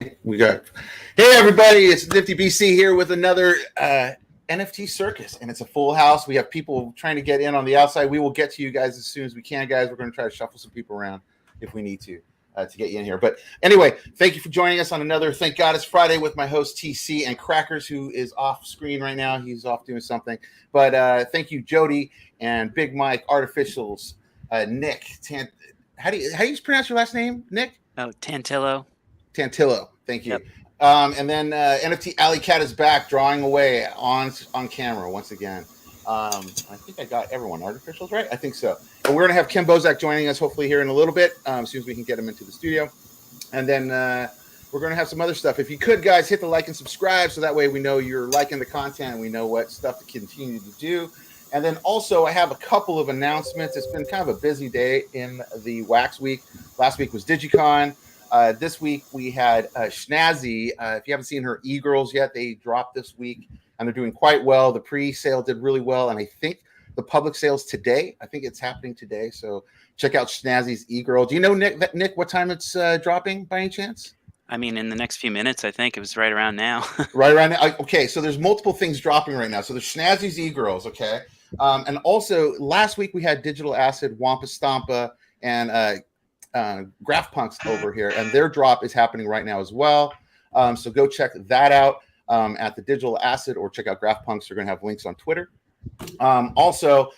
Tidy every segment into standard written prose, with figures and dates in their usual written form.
We got, hey everybody, it's NiftyBC here with another NFT circus, and it's a full house. We have people trying to get in on the outside. We will get to you guys as soon as we can, guys. We're going to try to shuffle some people around if we need to get you in here. But anyway, thank you for joining us on another Thank God It's Friday with my host TC and Crackers, who is off screen right now. He's off doing something. But thank you, Jody and Big Mike, Artificials, Nick. How do you pronounce your last name, Nick? Oh, Tantillo. Thank you. Yep. And then NFT Alley Cat is back, drawing away on camera once again. I think I got everyone. Artificials, right? I think so. And we're going to have Kim Bozak joining us hopefully here in a little bit, as soon as we can get him into the studio. And then we're going to have some other stuff. If you could, guys, hit the like and subscribe so that way we know you're liking the content and we know what stuff to continue to do. And then also I have a couple of announcements. It's been kind of a busy day in the Wax Week. Last week was DigiCon. This week we had Schnazzy. If you haven't seen her e-girls yet, they dropped this week and they're doing quite well. The pre-sale did really well, and I think the public sale's today. I think it's happening today. So check out Schnazzy's e-girl. Do you know, Nick, what time it's dropping by any chance? I mean, in the next few minutes, I think it was right around now. Right around now. Okay, so there's multiple things dropping right now. So there's Schnazzy's e-girls, okay? And also last week we had Digital Acid, Wampa Stompa, and Graph Punks over here, and their drop is happening right now as well. So go check that out at the Digital Acid, or check out Graph Punks. They're going to have links on Twitter. Also,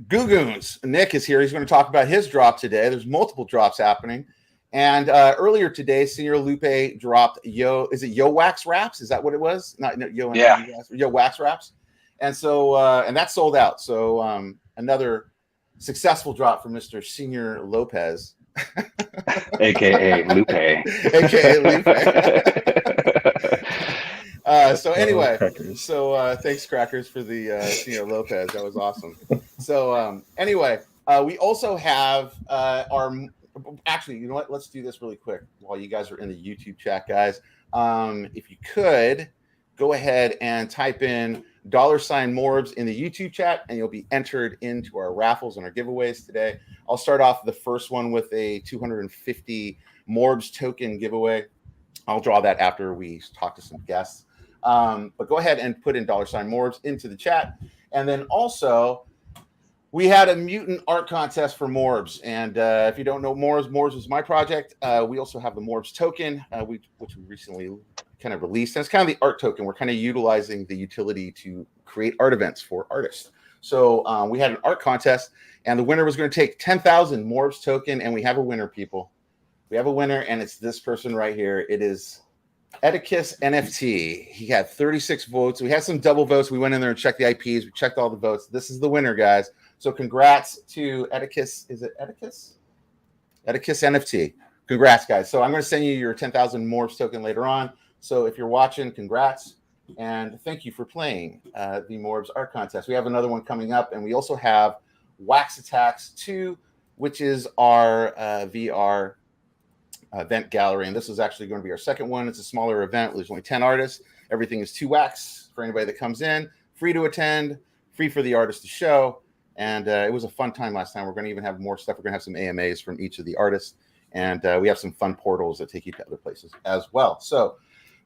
GOO GOONS. Nick is here. He's going to talk about his drop today. There's multiple drops happening. And earlier today, Senior Lupe dropped Yo Wax Raps? Is that what it was? Not Yo. Yeah. Yo Wax Raps. And so, and that sold out. So another successful drop for Mr. Senior Lopez. AKA Lupe. AKA Lupe. So anyway, thanks, Crackers, for the Senior Lopez. That was awesome. So anyway, we also have actually, you know what? Let's do this really quick while you guys are in the YouTube chat, guys. If you could go ahead and type in $MORBS in the YouTube chat, and you'll be entered into our raffles and our giveaways today. I'll start off the first one with a 250 MORBS token giveaway. I'll draw that after we talk to some guests. But go ahead and put in $MORBS into the chat. And then also, we had a Mutant art contest for MORBS. And if you don't know MORBS is my project. We also have the MORBS token, which we recently kind of released. And it's kind of the art token. We're kind of utilizing the utility to create art events for artists. So we had an art contest, and the winner was going to take 10,000 MORBS token. And we have a winner, people. We have a winner, and it's this person right here. It is Etiquus NFT. He had 36 votes. We had some double votes. We went in there and checked the IPs. We checked all the votes. This is the winner, guys. So congrats to Etiquus. Is it Etiquus? Etiquus NFT. Congrats, guys. So I'm going to send you your 10,000 MORBS token later on. So if you're watching, congrats. And thank you for playing the MORBS art contest. We have another one coming up. And we also have Wax Attacks 2, which is our VR event gallery. And this is actually going to be our second one. It's a smaller event. There's only 10 artists. Everything is 2 wax for anybody that comes in. Free to attend. Free for the artist to show. And it was a fun time last time. We're going to even have more stuff. We're going to have some AMAs from each of the artists. And we have some fun portals that take you to other places as well. So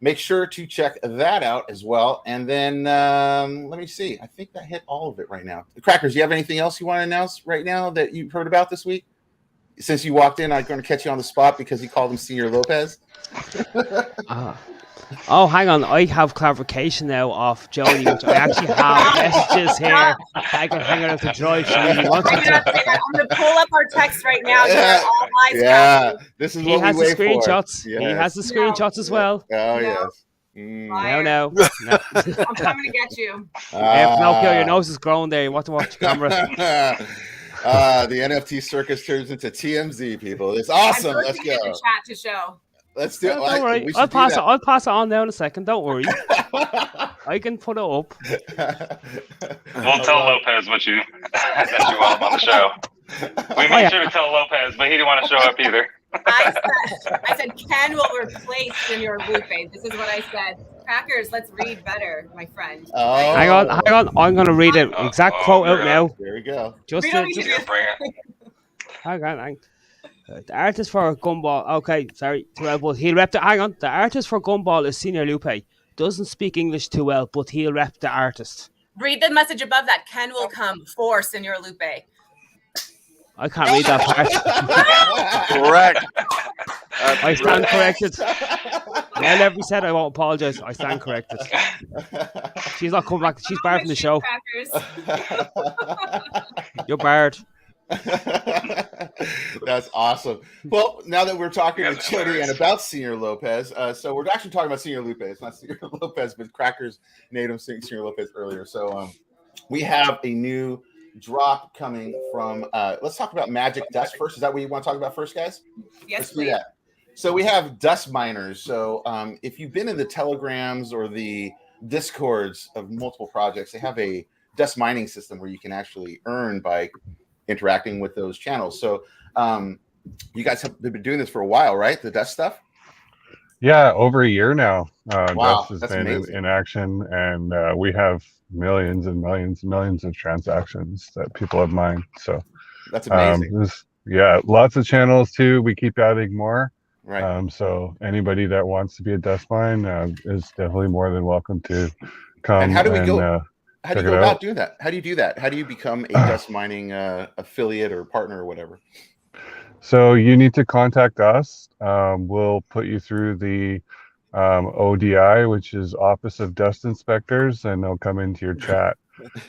make sure to check that out as well. And then let me see. I think that hit all of it right now. Crackers, do you have anything else you want to announce right now that you've heard about this week? Since you walked in, I'm going to catch you on the spot because you called him Senior Lopez. Oh, hang on. I have clarification now off Jody, which I actually have messages here. I can hang out the drive. I'm going to pull up our text right now. All eyes this is he what has we the wait screenshots. for. Yes. He has the screenshots as well. Oh, yes. No. I'm coming to get you. Pinocchio, your nose is growing there. You want to watch the camera. The NFT circus turns into TMZ, people. It's awesome. Let's go. The chat to show. Let's do it. Don't worry. I'll pass it on now in a second. Don't worry. I can put it up. We'll tell Lopez that you want him on the show. We made sure to tell Lopez, but he didn't want to show up either. I said Ken will replace Senior Lupe. This is what I said. Crackers, let's read better, my friend. Hang on. I'm going to read an exact quote out now. There we go. Just bring it. hang on. The artist for Gumball. Okay, sorry, too well, but he'll rep the. Hang on, the artist for Gumball is Senior Lupe. Doesn't speak English too well, but he'll rep the artist. Read the message above that. Ken will come for Senor Lupe. I can't read that part. Correct. I stand corrected. Well, every said I won't apologise. I stand corrected. She's not coming back. She's barred from the show. You're barred. That's awesome. Well, now that we're talking to Jody and about Senior Lopez, so we're actually talking about Senior Lupe. It's not Senior Lopez, but Crackers made him sing Senior Lopez earlier. So we have a new drop coming from. Let's talk about Magic Dust first. Is that what you want to talk about first, guys? Yes, let's do that. So we have dust miners. So if you've been in the Telegrams or the Discords of multiple projects, they have a dust mining system where you can actually earn by interacting with those channels. So you guys have been doing this for a while, right? The dust stuff? Yeah, over a year now. Wow, Dust has been in action, and we have millions and millions and millions of transactions that people have mined. So that's amazing. Yeah, lots of channels too. We keep adding more. Right. So anybody that wants to be a dust mine is definitely more than welcome to come. And how do we go? How do you go about doing that? How do you do that? How do you become a dust mining affiliate or partner or whatever? So you need to contact us. We'll put you through the ODI, which is Office of Dust Inspectors, and they'll come into your chat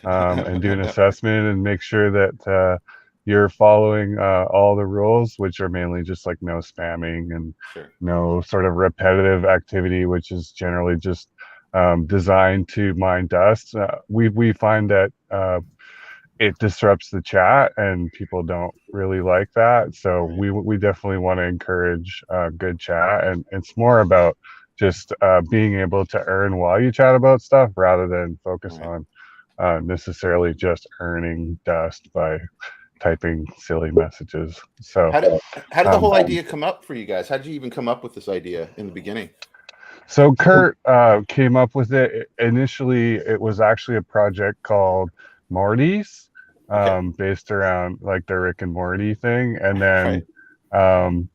and do an assessment and make sure that you're following all the rules, which are mainly just like no spamming and no sort of repetitive activity, which is generally just designed to mine dust. We find that it disrupts the chat and people don't really like that. So we definitely want to encourage good chat, and it's more about just being able to earn while you chat about stuff rather than focus on necessarily just earning dust by typing silly messages. So how did the whole idea come up for you guys? How did you even come up with this idea in the beginning? So Kurt came up with it. Initially, it was actually a project called M.O.R.B.S, based around like the Rick and Morty thing. And then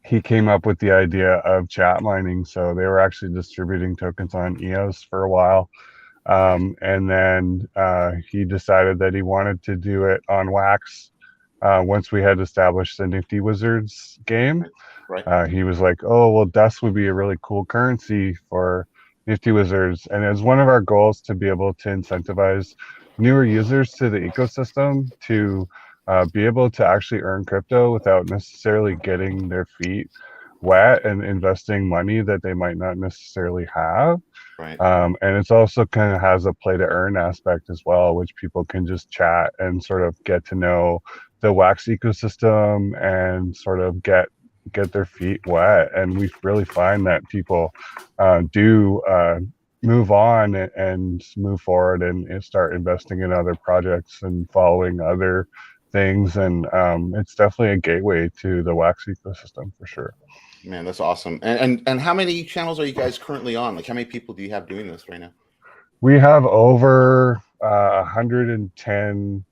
he came up with the idea of chat mining. So they were actually distributing tokens on EOS for a while. And then he decided that he wanted to do it on Wax once we had established the Nifty Wizards game. He was like, oh, well, dust would be a really cool currency for Nifty Wizards. And it was one of our goals to be able to incentivize newer users to the ecosystem to be able to actually earn crypto without necessarily getting their feet wet and investing money that they might not necessarily have. And it's also kind of has a play to earn aspect as well, which people can just chat and sort of get to know the Wax ecosystem and sort of get their feet wet. And we really find that people do move on and move forward and start investing in other projects and following other things. And it's definitely a gateway to the Wax ecosystem for sure. Man, that's awesome. And how many channels are you guys currently on? Like, how many people do you have doing this right now? We have over 110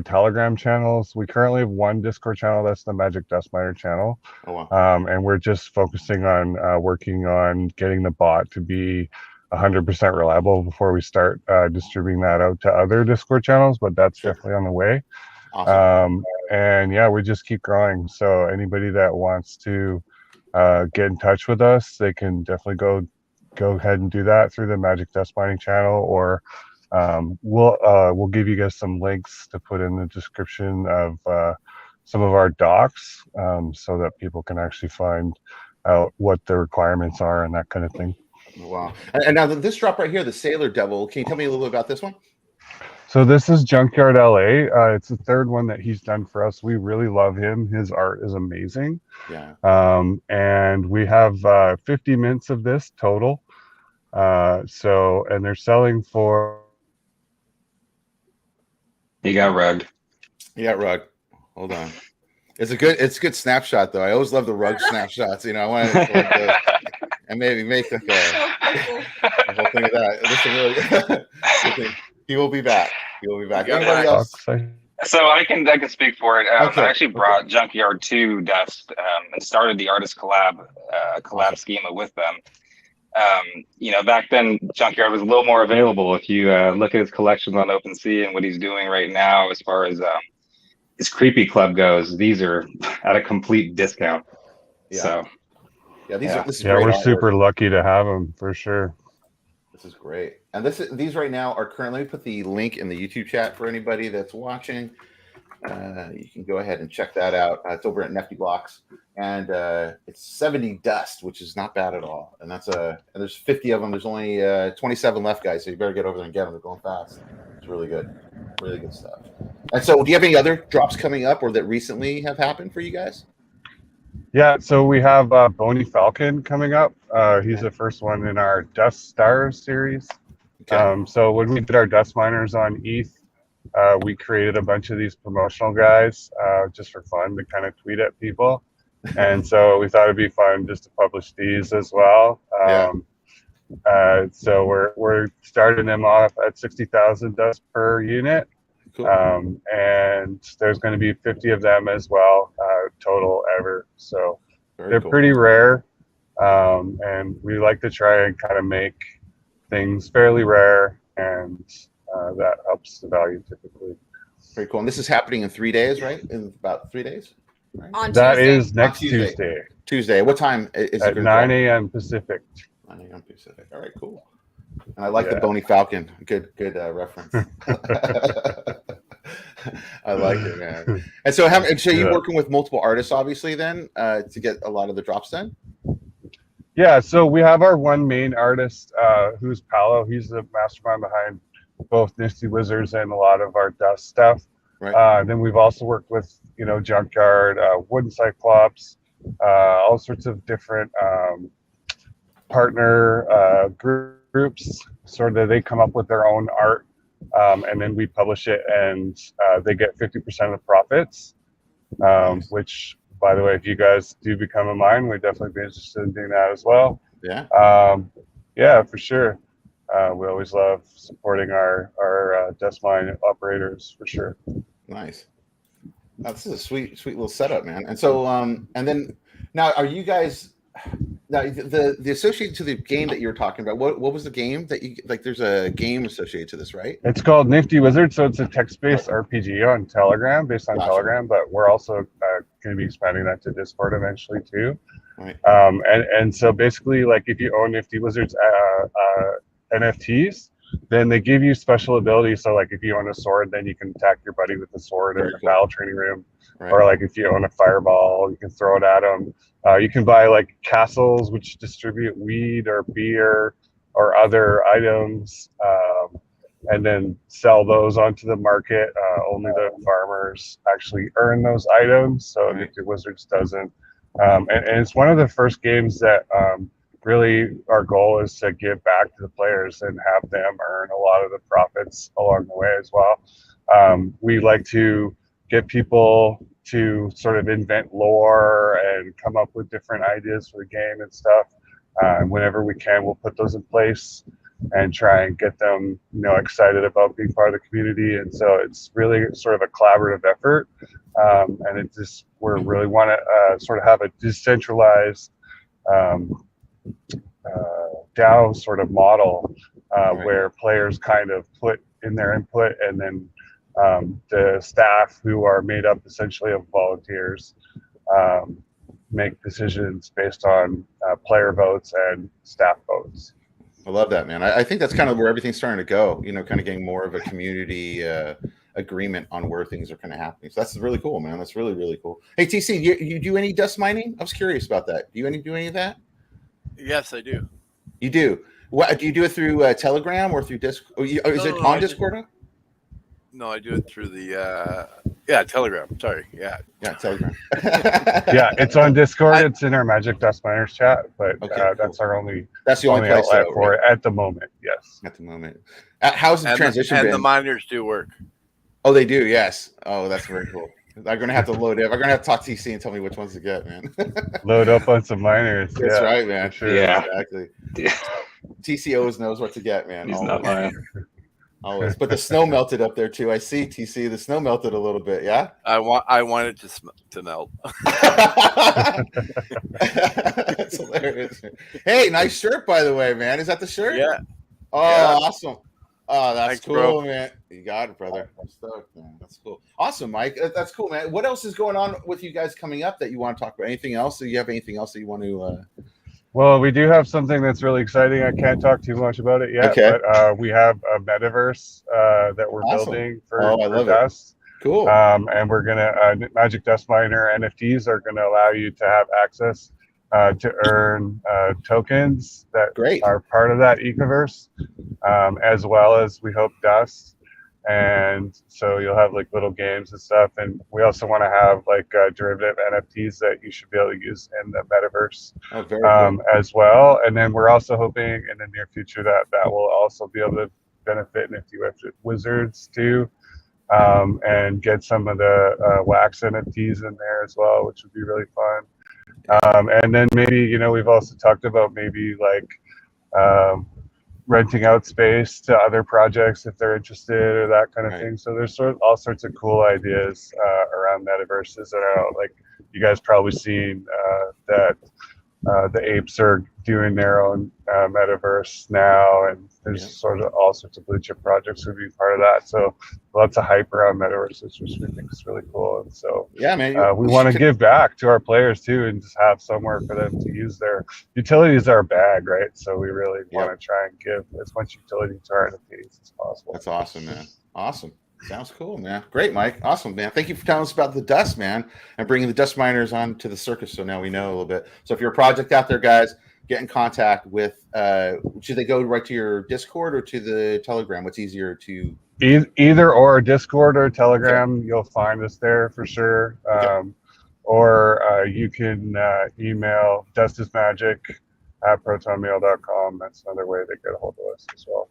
Telegram channels. We currently have one Discord channel. That's the Magic Dust Miner channel. Oh, wow. And we're just focusing on working on getting the bot to be 100% reliable before we start distributing that out to other Discord channels, but that's definitely on the way. Awesome. And yeah, we just keep growing. So anybody that wants to get in touch with us, they can definitely go ahead and do that through the Magic Dust Mining channel, or we'll give you guys some links to put in the description of some of our docs so that people can actually find out what the requirements are and that kind of thing. Wow. And now this drop right here, the Sailor Devil, can you tell me a little bit about this one? So this is Junkyard LA. It's the third one that he's done for us. We really love him. His art is amazing. Yeah. And we have 50 mints of this total. And they're selling for. You got rugged. You got rugged. Hold on. It's a good snapshot though. I always love the rug snapshots. You know, I want to and maybe make like a whole thing of that. This is really. He will be back. He will be back. Anybody else? So I can speak for it. Okay, I actually brought Junkyard 2 Dust and started the artist collab schema with them. Back then Junkyard was a little more available. If you look at his collections on OpenSea and what he's doing right now as far as his Creepy Club goes, these are at a complete discount. Yeah. So this is Yeah, great we're artwork. super lucky to have them for sure. This is great. And these right now are currently, let me put the link in the YouTube chat for anybody that's watching. You can go ahead and check that out. It's over at NiftyBLOX, and it's 70 dust, which is not bad at all. And and there's 50 of them. There's only 27 left, guys. So you better get over there and get them. They're going fast. It's really good stuff. And so, do you have any other drops coming up, or that recently have happened for you guys? Yeah, so we have Boney Falcon coming up. He's the first one in our Dust Stars series. Okay. So when we did our Dust Miners on ETH, we created a bunch of these promotional guys just for fun to kind of tweet at people. And so we thought it'd be fun just to publish these as well. So we're starting them off at 60,000 dust per unit. Cool. And there's going to be 50 of them as well, total ever. So they're cool. pretty rare. And we like to try and kind of make things fairly rare, and that helps the value typically. Very cool. And this is happening in 3 days, right? In about 3 days? Right? On That Tuesday. is next On Tuesday. Tuesday. Tuesday. What time is it? At 9 a.m. Pacific. 9 a.m. Pacific. All right, cool. And I like the Boney Falcon. Good reference. I like it, man. And so, you're working with multiple artists, obviously, then to get a lot of the drops done. Yeah, so we have our one main artist, who's Paolo. He's the mastermind behind both Nifty Wizards and a lot of our dust stuff. Right. Then we've also worked with, Junkyard, Wooden Cyclops, all sorts of different partner groups, sort of they come up with their own art, and then we publish it, and they get 50% of the profits, which, by the way, if you guys do become a mine, we'd definitely be interested in doing that as well. Yeah. Yeah, for sure. We always love supporting our dust mine operators, for sure. Nice. Now, this is a sweet little setup, man. And so, and then now, are you guys now the associated to the game that you were talking about? What was the game that you like? There's a game associated to this, right? It's called Nifty Wizards, so it's a text-based RPG on Telegram, based on Telegram. But we're also going to be expanding that to Discord eventually too. Right. And so basically, like if you own Nifty Wizards NFTs, then they give you special abilities. So like if you own a sword, then you can attack your buddy with the sword in the battle training room. Right. Or like if you own a fireball, you can throw it at them. You can buy like castles which distribute weed or beer or other items, and then sell those onto the market. Only the farmers actually earn those items, so Nifty Wizards doesn't. And it's one of the first games that really our goal is to give back to the players and have them earn a lot of the profits along the way as well. We like to get people to sort of invent lore and come up with different ideas for the game and stuff. Whenever we can, we'll put those in place and try and get them, excited about being part of the community. And so it's really sort of a collaborative effort. And it's just, we really want to sort of have a decentralized DAO sort of model where players kind of put in their input, and then the staff, who are made up essentially of volunteers, make decisions based on player votes and staff votes. I love that, man. I think that's kind of where everything's starting to go, kind of getting more of a community agreement on where things are kind of happening. So that's really cool, man. That's really, really cool. Hey, TC, you do any dust mining? I was curious about that. Do you do any of that? Yes, I do. You do? What do you do it through Telegram or through Discord? Is it on Discord? No, I do it through the Telegram. Sorry, yeah, Telegram. Yeah, it's on Discord. It's in our Magic Dust Miners chat, but that's our only. That's the only place outlet for it at the moment. Yes, at the moment. How's the transition been? And the miners do work. Oh, they do. Yes. Oh, that's very cool. I'm gonna have to load it. I'm gonna have to talk to TC and tell me which ones to get, man. Load up on some miners. That's right, man. Sure. Yeah, exactly. TC always knows what to get, man. He's not lying. Always. But the snow melted up there too. I see, TC. The snow melted a little bit. Yeah. I want it to melt. That's hilarious. Hey, nice shirt, by the way, man. Is that the shirt? Yeah. Oh, Yeah. awesome. Oh, that's Thanks, cool, bro. man. You got it, brother. I'm stoked, man. That's cool. Awesome, Mike. That's cool, man. What else is going on with you guys coming up that you want to talk about? Anything else? Do you have anything else that you want to? Well, we do have something that's really exciting. I can't talk too much about it yet, Okay. but we have a metaverse that we're Awesome. building for Oh, I love it. Dust. Cool. And we're gonna Magic Dust Miner NFTs are gonna allow you to have access to earn tokens that Great. are part of that ecoverse, as well as we hope dust. And so you'll have like little games and stuff. And we also want to have like derivative NFTs that you should be able to use in the metaverse as well. And then we're also hoping in the near future that that will also be able to benefit Nifty Wizards too. And get some of the wax NFTs in there as well, which would be really fun. And then maybe, you know, we've also talked about maybe like renting out space to other projects if they're interested or that kind of thing. So there's all sorts of cool ideas around metaverses. And I know, like you guys probably seen that the apes are doing their own metaverse now, and there's sort of all sorts of blue chip projects would be part of that. So lots of hype around metaverses, which we think is really cool. And so yeah, man, we want to give back to our players too, and just have somewhere for them to use their utilities. Our bag, right? So we really want to try and give as much utility to our NFTs as possible. That's awesome, man. Awesome. Sounds cool, man. Great, Mike. Awesome, man. Thank you for telling us about the dust, man, and bringing the dust miners on to the circus. So now we know a little bit. So if you're a project out there, guys, get in contact with. Should they go right to your Discord or to the Telegram? What's easier to? Either or, Discord or Telegram. Okay. You'll find us there for sure. Okay. Or you can email justismagic@protonmail.com. That's another way to get a hold of us as well.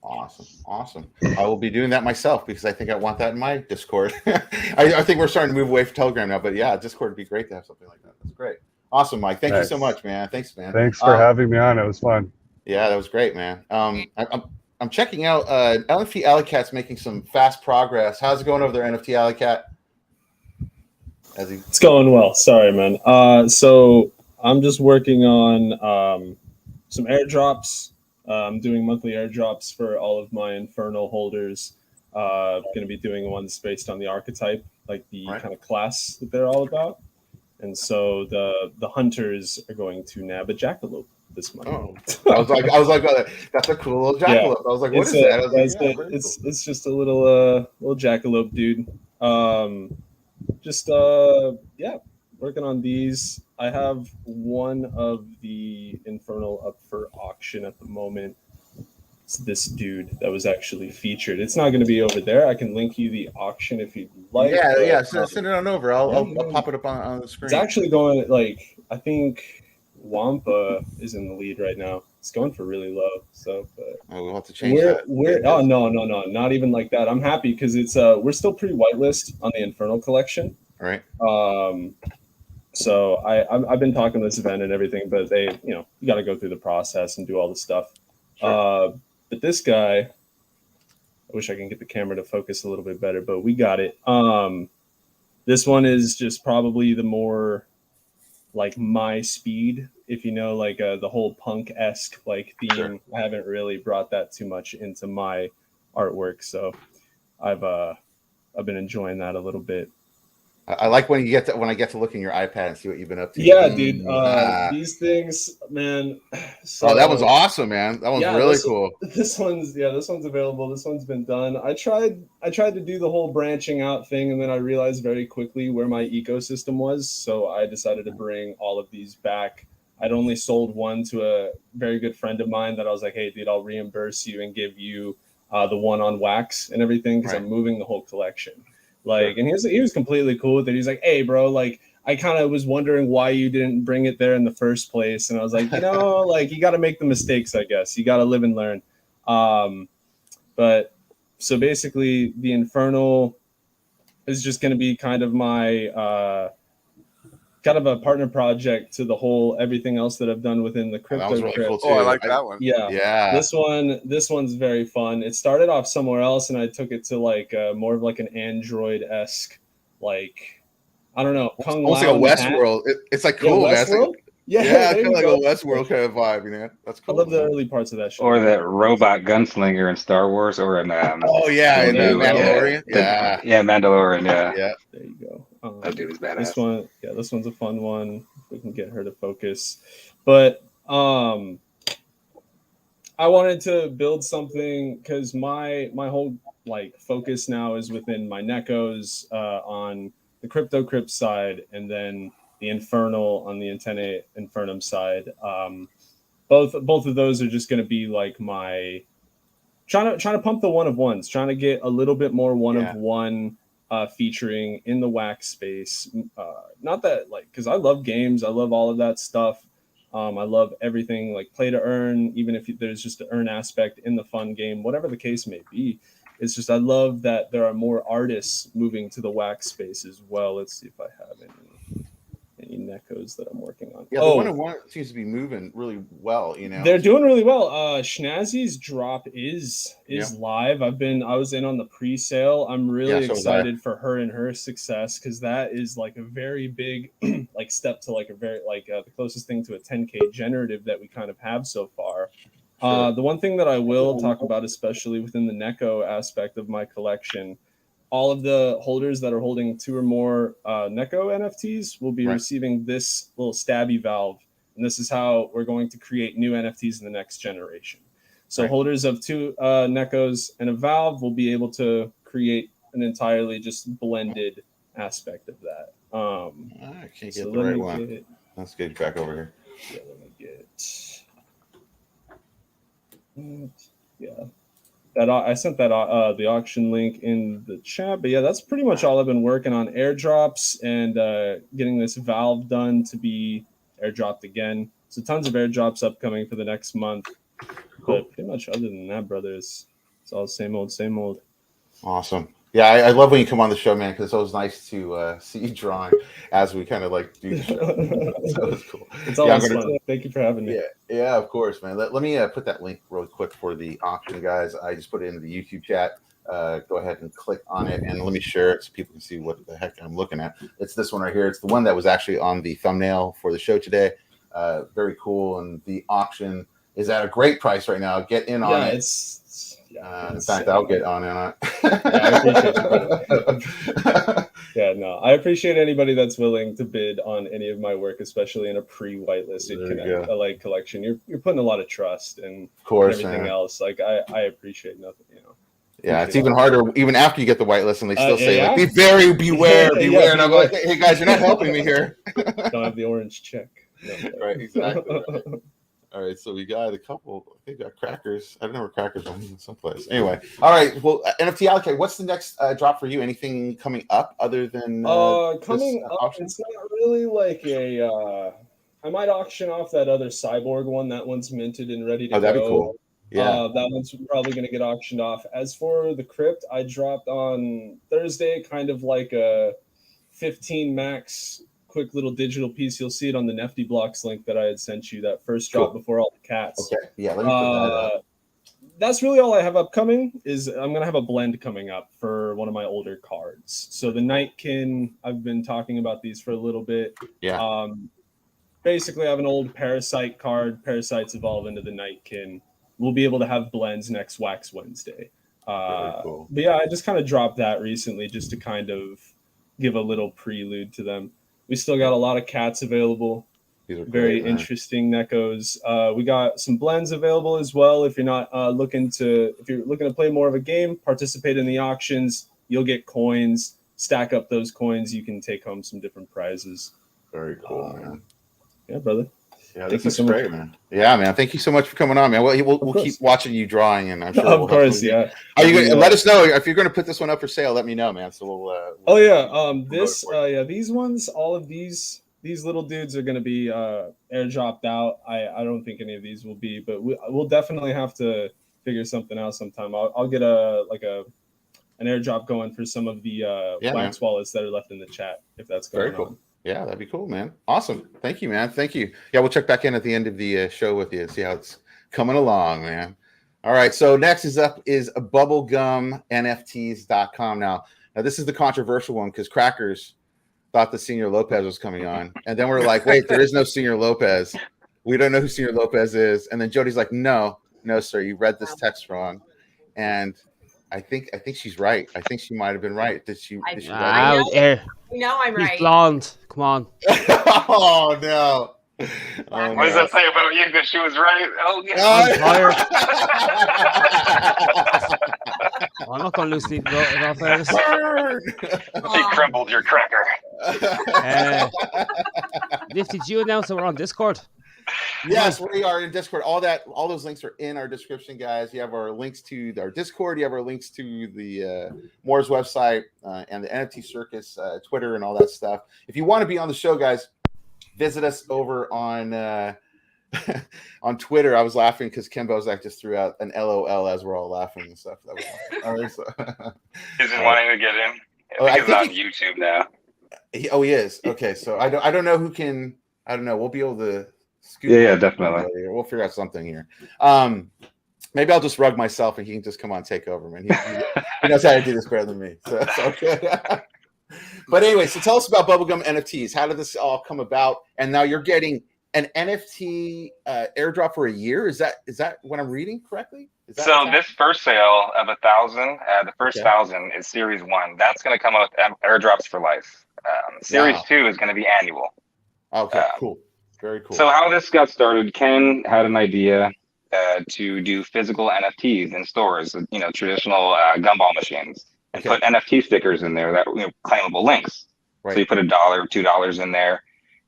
Awesome. I will be doing that myself because I think I want that in my Discord. I think we're starting to move away from Telegram now, but yeah, Discord would be great to have something like that. That's great. Awesome, Mike. Thank you so much, man. Thanks, man. Thanks for having me on. It was fun. Yeah, that was great, man. I'm checking out NFT Alley Cat's making some fast progress. How's it going over there, NFT Alley Cat? It's going well. Sorry, man. So I'm just working on some airdrops. I'm doing monthly airdrops for all of my Infernal holders. Going to be doing ones based on the archetype, like the kind of class that they're all about. And so the hunters are going to nab a jackalope this month. Oh, I was like, that's a cool little jackalope. Yeah. I was like, what is that? It's just a little jackalope, dude. Working on these. I have one of the Infernal up for auction at the moment. It's this dude that was actually featured. It's not going to be over there. I can link you the auction if you'd like. Yeah. Send it on over. I'll pop it up on the screen. It's actually going I think Wampa is in the lead right now. It's going for really low. So, but we'll have to change that. No, not even like that. I'm happy because it's we're still pretty whitelist on the Infernal collection. Right. So I've been talking to this event and everything, but they, you got to go through the process and do all the stuff. Sure. But this guy, I wish I can get the camera to focus a little bit better, but we got it. This one is just probably the more like my speed, if you know, like the whole punk-esque like theme. Sure. I haven't really brought that too much into my artwork, so I've been enjoying that a little bit. I like when I get to look in your iPad and see what you've been up to. Yeah, dude. These things, man. So, that was awesome, man. That was really cool. This one's available. This one's been done. I tried to do the whole branching out thing, and then I realized very quickly where my ecosystem was. So I decided to bring all of these back. I'd only sold one to a very good friend of mine that I was like, hey, dude, I'll reimburse you and give you the one on wax and everything because I'm moving the whole collection. Like, and he was completely cool with it. He's like, hey, bro, like, I kind of was wondering why you didn't bring it there in the first place. And I was like, like, you got to make the mistakes, I guess. You got to live and learn. But so basically, the Infernal is just going to be kind of my kind of a partner project to the whole everything else that I've done within the crypto. That was really cool too. Oh, I like that one. Yeah. This one's very fun. It started off somewhere else, and I took it to like more of like an Android-esque, like I don't know, almost like a Westworld. It's like cool, man. Westworld. Yeah, it's kind of like a Westworld kind of vibe, you know. That's cool. I love the early parts of that show. Or that robot gunslinger in Star Wars, or in oh yeah, in Mandalorian. Yeah, Mandalorian. Yeah. There you go. That dude is badass. This one's a fun one. If we can get her to focus, but I wanted to build something because my whole like focus now is within my Necos on the Crypto Crypt side, and then the Infernal on the Antenne Infernum side. Both of those are just going to be like my trying to pump the one of ones, trying to get a little bit more one of one featuring in the wax space. Not that like, because I love games, I love all of that stuff. I love everything like play to earn, even if there's just an earn aspect in the fun game, whatever the case may be. It's just I love that there are more artists moving to the wax space as well. Let's see if I have any Necos that I'm working on. Yeah, the one of one seems to be moving really well, you know. They're doing really well. Schnazzy's drop is live. I was in on the pre-sale. I'm really excited for her and her success, because that is like a very big like step to like a very like the closest thing to a 10K generative that we kind of have so far. Sure. The one thing that I will talk about, especially within the Neko aspect of my collection, all of the holders that are holding 2 or more Neko NFTs will be receiving this little stabby valve. And this is how we're going to create new NFTs in the next generation. So holders of 2 Nekos and a valve will be able to create an entirely just blended aspect of that. I can't get the right one. Let's get back over here. Yeah, let me get... Yeah. I sent that the auction link in the chat, but yeah, that's pretty much all I've been working on. Airdrops and getting this valve done to be airdropped again. So tons of airdrops upcoming for the next month. Cool. But pretty much other than that, brothers, it's all same old, same old. Awesome. Yeah, I love when you come on the show, man, because it's always nice to see you drawing as we kind of like do the show. So it's cool. It's always fun. Thank you for having me. Yeah, of course, man. Let me put that link really quick for the auction, guys. I just put it into the YouTube chat. Go ahead and click on it, and let me share it so people can see what the heck I'm looking at. It's this one right here. It's the one that was actually on the thumbnail for the show today. Very cool, and the auction is at a great price right now. Get in on it. In fact, I'll get on it. I appreciate it. I appreciate anybody that's willing to bid on any of my work, especially in a pre-whitelisted collection. You're putting a lot of trust and everything else. Like I appreciate nothing, you know. Yeah, it's even harder even after you get the whitelist, and they still say like, beware. And I'm like, hey guys, you're not helping me here. Don't have the orange check. Right, exactly. All right, so we got a couple. I think we got crackers. I don't know where crackers are someplace. Anyway, all right. Well, NFT Alcor, what's the next drop for you? Anything coming up other than coming up? Auction? It's not really like a. I might auction off that other cyborg one. That one's minted and ready to go. Oh, that'd be cool. Yeah, that one's probably going to get auctioned off. As for the crypt, I dropped on Thursday, kind of like a 15 max. Quick little digital piece. You'll see it on the Nifty Blocks link that I had sent you, that first drop before all the cats. Okay, yeah, let me put that up. That's really all I have upcoming. Is I'm gonna have a blend coming up for one of my older cards. So the Nightkin, I've been talking about these for a little bit. Yeah. Basically, I have an old Parasite card. Parasites evolve into the Nightkin. We'll be able to have blends next Wax Wednesday. Cool. But yeah, I just kind of dropped that recently just to kind of give a little prelude to them. We still got a lot of cats available. These are very interesting Nekos. We got some blends available as well. If you're not looking to play more of a game, participate in the auctions. You'll get coins. Stack up those coins. You can take home some different prizes. Very cool, man. Yeah, brother. Yeah, this is great, man. Yeah, man. Thank you so much for coming on, man. We'll keep watching you drawing, and I'm sure. Of course, yeah. Are you gonna let us know if you're going to put this one up for sale? Let me know, man. So we'll. These ones, all of these little dudes are going to be airdropped out. I don't think any of these will be, but we'll definitely have to figure something out sometime. I'll get an airdrop going for some of the wax wallets that are left in the chat, if that's going on. Yeah, that'd be cool, man. Awesome. Thank you, man. Thank you. Yeah, we'll check back in at the end of the show with you and see how it's coming along, man. All right. So next is bubblegumnfts.com. Now this is the controversial one because Crackers thought the Senior Lopez was coming on. And then we're like, wait, there is no Senior Lopez. We don't know who Senior Lopez is. And then Jody's like, no, sir, you read this text wrong. And I think she's right. I think she might have been right. Did she write it? No, I'm right. He's blonde. Come on. Oh no. What does that say about you? That she was right. Oh yeah. I'm not going to lose sleep in all fairness. He crumbled your cracker. Nifty, did you announce that we're on Discord? Yes, we are in Discord. All those links are in our description, guys. You have our links to our Discord. You have our links to the M.O.R.B.S website and the NFT Circus Twitter and all that stuff. If you want to be on the show, guys, visit us over on on Twitter. I was laughing because Ken Bozak just threw out an LOL as we're all laughing and stuff. That was awesome. Isn't wanting to get in. I think he's on YouTube now. He is. Okay, so I don't know who can. I don't know. We'll be able to. Yeah, definitely. We'll figure out something here. Maybe I'll just rug myself and he can just come on, take over, man. He knows how to do this better than me. So it's okay. But anyway, so tell us about Bubblegum NFTs. How did this all come about? And now you're getting an NFT airdrop for a year. Is that what I'm reading correctly? So this first sale of 1,000, the first 1,000 is Series 1. That's going to come out with airdrops for life. Series 2 is going to be annual. Okay, cool. Very cool. So how this got started, Ken had an idea to do physical NFTs in stores, traditional gumball machines, and put NFT stickers in there that claimable links. Right. So you put $1 or $2 in there,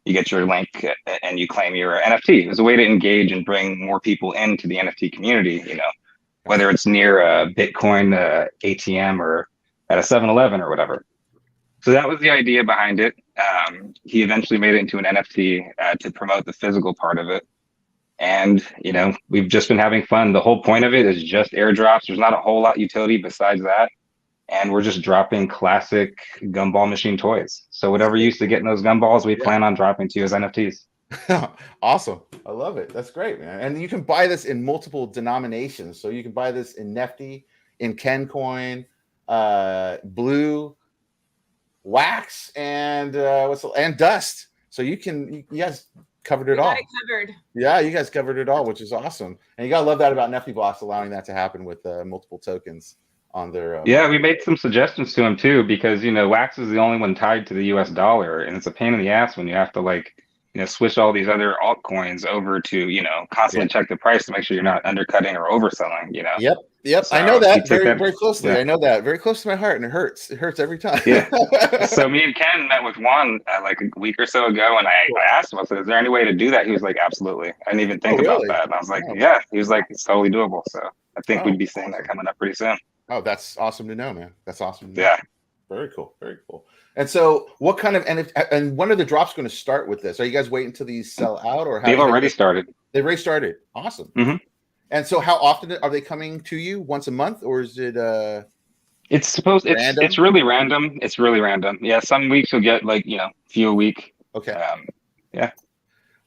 you get your link, and you claim your NFT. It was a way to engage and bring more people into the NFT community. Whether it's near a Bitcoin ATM or at a 7-Eleven or whatever. So that was the idea behind it. He eventually made it into an NFT to promote the physical part of it. And, we've just been having fun. The whole point of it is just airdrops. There's not a whole lot utility besides that. And we're just dropping classic gumball machine toys. So whatever you used to get in those gumballs, we plan on dropping to you as NFTs. Awesome. I love it. That's great, man. And you can buy this in multiple denominations. So you can buy this in Nifty, in KenCoin, Blue, Wax, and and Dust. So you guys covered it all. Got it covered. Yeah, you guys covered it all, which is awesome. And you gotta love that about NFTBlocks allowing that to happen with multiple tokens on their. Yeah, we made some suggestions to him too because Wax is the only one tied to the U.S. dollar, and it's a pain in the ass when you have to switch all these other altcoins over to constantly check the price to make sure you're not undercutting or overselling. Yep. So I know that very closely. Yeah. I know that very close to my heart, and it hurts. It hurts every time. Yeah. So me and Ken met with Juan like a week or so ago, and I asked him, I said, "Is there any way to do that?" He was like, "Absolutely." I didn't even think about that, and I was like, "Yeah." He was like, "It's totally doable." So I think we'd be seeing that coming up pretty soon. Oh, that's awesome to know, man. That's awesome to know. Yeah. Very cool. Very cool. And so, what kind of NFT? And when are the drops going to start with this? Are you guys waiting until these sell out, or they've already started? They've already started. Awesome. Mm-hmm. And so, how often are they coming to you? Once a month, or is it? It's really random. It's really random. Yeah, some weeks you'll get few a week. Okay. Yeah.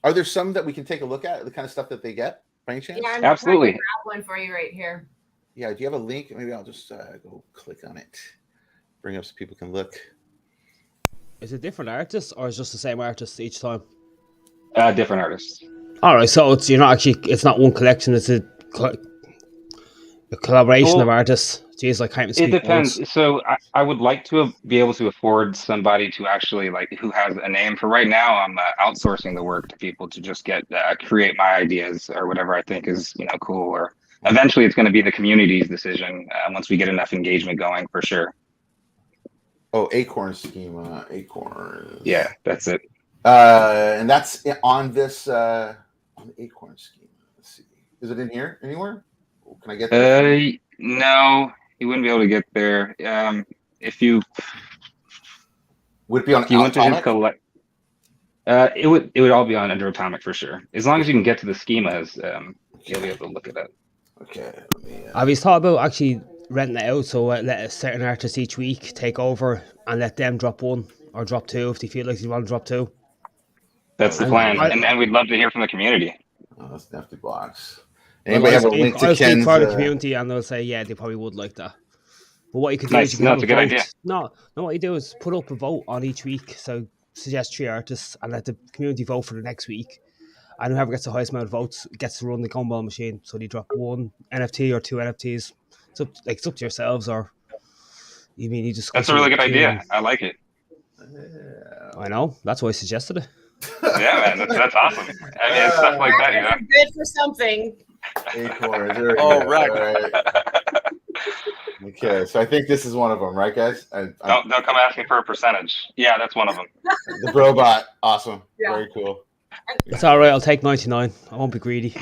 Are there some that we can take a look at? The kind of stuff that they get, by any chance? Yeah, I'm absolutely. Grab one for you right here. Yeah. Do you have a link? Maybe I'll just go click on it. Bring up so people can look. Is it different artists or is it just the same artists each time? Different artists. All right, so it's not one collection. It's a collaboration of artists. Jeez, I can't speak. It depends. Words. So I would like to be able to afford somebody to actually who has a name. For right now, I'm outsourcing the work to people to just create my ideas or whatever I think is cool. Or eventually, it's going to be the community's decision once we get enough engagement going, for sure. Oh, Acorn schema. Acorn. Yeah, that's it. And that's on this on the Acorn schema. Let's see. Is it in here anywhere? Can I get there? No, you wouldn't be able to get there. If you would it be on if you went to his collect. It would all be on Under Atomic for sure. As long as you can get to the schemas, you'll be able to look it up. Okay. Have you thought about actually renting it out so let a certain artist each week take over and let them drop one or drop 2 if they feel like they want to drop 2. That's the plan, and we'd love to hear from the community. Oh, that's Nifty Box. Anybody have a link to I'll speak Ken's? for the community, and they'll say, yeah, they probably would like that. But what you could do is you can have a vote. No, what you do is put up a vote on each week. So suggest 3 artists and let the community vote for the next week. And whoever gets the highest amount of votes gets to run the gumball machine. So they drop 1 NFT or 2 NFTs. It's up to yourselves, or you just. That's a really good idea. I like it. I know. That's why I suggested it. Yeah, man, that's awesome. I mean, it's stuff like that, you know. Good for something. Acorn. Oh, right. Okay, so I think this is one of them, right, guys? Don't come asking for a percentage. Yeah, that's one of them. The robot, awesome. Yeah. Very cool. It's all right. I'll take 99. I won't be greedy.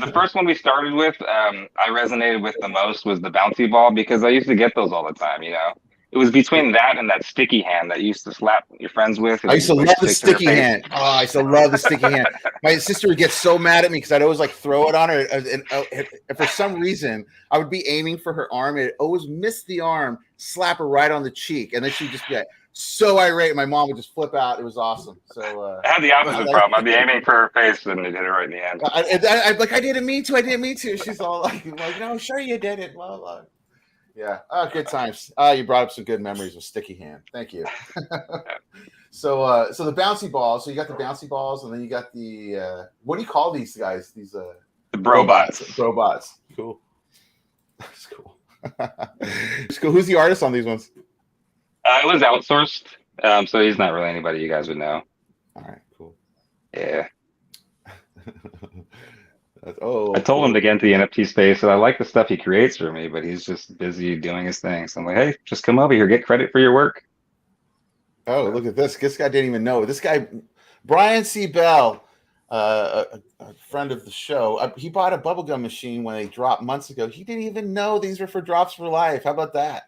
The first one we started with, I resonated with the most was the bouncy ball, because I used to get those all the time, you know. It was between that and that sticky hand that you used to slap your friends with. I used to love the sticky hand. Oh, I used to love the sticky hand. My sister would get so mad at me because I'd always like throw it on her, and for some reason I would be aiming for her arm, and it always missed the arm, slap her right on the cheek, and then she'd just be like so irate. My mom would just flip out. It was awesome. So I had the opposite problem. I'd be aiming for her face, and it hit her right in the end. I didn't mean to. I didn't mean to. She's all like no, sure you did it. Blah blah. Yeah. Oh, good times. You brought up some good memories with sticky hand. Thank you. So the bouncy balls. So you got the bouncy balls, and then you got the what do you call these guys? These the robots. Robots. Cool. That's cool. It's cool. Who's the artist on these ones? It was outsourced, so he's not really anybody you guys would know. All right. Cool. Yeah. I told him to get into the NFT space, and I like the stuff he creates for me, but he's just busy doing his thing. So I'm like, hey, just come over here, get credit for your work. Oh, look at this. This guy didn't even know. This guy, Brian C. Bell, a friend of the show, he bought a bubblegum machine when they dropped months ago. He didn't even know these were for Drops for Life. How about that?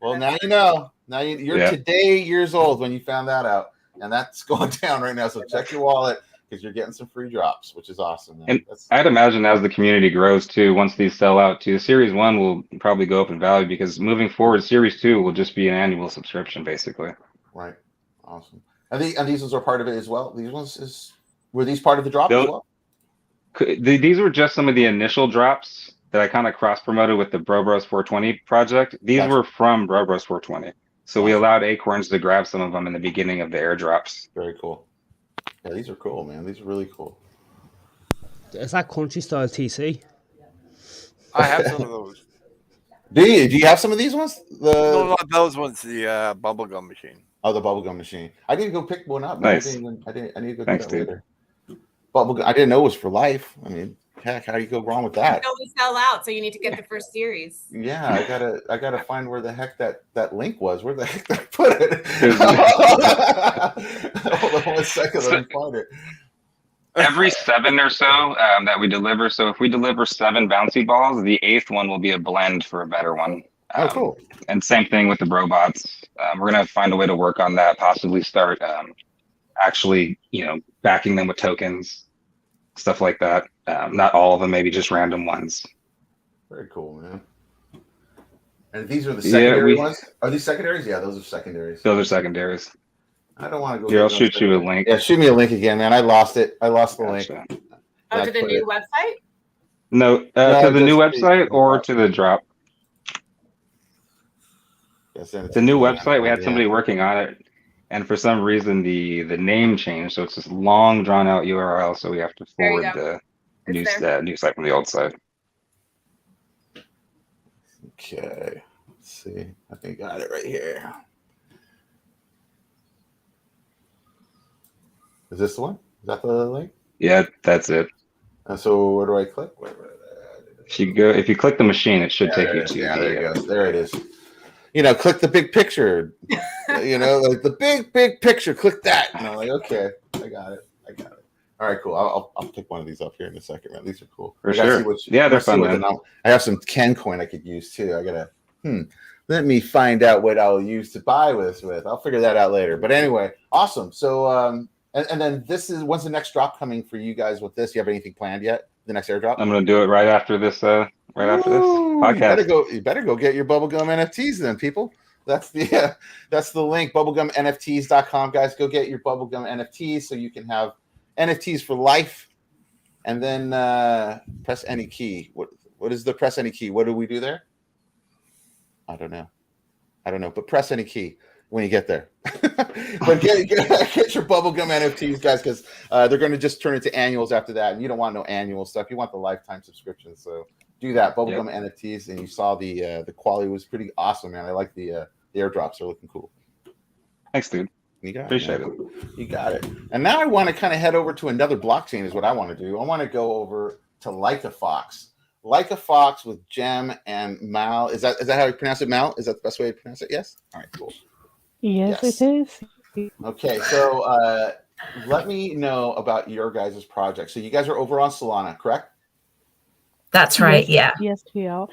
Well, now you know. Now you're today years old when you found that out, and that's going down right now. So check your wallet, because you're getting some free drops, which is awesome. Man. And I'd imagine as the community grows too, once these sell out too, Series 1 will probably go up in value, because moving forward, Series 2 will just be an annual subscription, basically. Right. Awesome. And these ones are part of it as well? Were these part of the drop as well? These were just some of the initial drops that I kind of cross-promoted with the M.O.R.B.S 420 project. These were from M.O.R.B.S 420. So we allowed Acorns to grab some of them in the beginning of the airdrops. Very cool. Yeah, these are cool, man. These are really cool. Is that country style TC? I have some of those. Do you have some of these ones? No, not those ones. The bubblegum machine. Oh, the bubblegum machine. I need to go pick one up. Nice. I need to go do that later. Bubblegum. I didn't know it was for life. I mean, heck, how do you go wrong with that? We sell out, so you need to get the first series. Yeah, I gotta find where the heck that link was. Where the heck did I put it? Hold on 1 second, let me find it. Every 7 or so that we deliver. So if we deliver 7 bouncy balls, the 8th one will be a blend for a better one. Oh, cool. And same thing with the robots. We're gonna find a way to work on that. Possibly start actually, backing them with tokens, stuff like that. Not all of them, maybe just random ones. Very cool, man. And these are the secondary ones? Are these secondaries? Yeah, those are secondaries. Those are secondaries. I don't want to go. Here, I'll shoot you a link. Yeah, shoot me a link again, man. I lost it. I lost the link. Oh, to the new website? No, to the new website or to the drop. The new website, we had somebody working on it, and for some reason the name changed, so it's this long drawn out URL, so we have to forward the new site from the old site. Okay, let's see. I think I got it right here. Is this the one? Is that the link? Yeah, that's it. So where do I click? If you click the machine, it should take you to. Yeah, there it goes. There it is. Click the big picture. Like the big picture. Click that. Like, okay, I got it. All right, cool. I'll pick one of these up here in a second, man. These are cool. For sure. They're fun, man. I have some Ken coin I could use too. I gotta. Let me find out what I'll use to buy this with. I'll figure that out later. But anyway, awesome. So and then when's the next drop coming for you guys with this? You have anything planned yet? The next airdrop? I'm gonna do it right after this. Podcast. You better go get your bubblegum NFTs then, people. That's the link, bubblegumnfts.com. Guys, go get your bubblegum NFTs so you can have NFTs for life. And then press any key. What is the press any key? What do we do there? I don't know. But press any key when you get there. But get your bubblegum NFTs, guys, because they're going to just turn into annuals after that. And you don't want no annual stuff. You want the lifetime subscription. So do that, bubblegum NFTs. And you saw the quality was pretty awesome, man. I like the airdrops. They're looking cool. Thanks, dude. You got Appreciate it. You got it. And now I want to kind of head over to another blockchain is what I want to do. I want to go over to Lyca Fox. Lyca Fox with Gem and Mal. Is that how you pronounce it, Mal? Is that the best way to pronounce it? Yes? All right, cool. Yes, it is. Okay, so let me know about your guys' project. So you guys are over on Solana, correct? That's right, yeah. Yes, we are.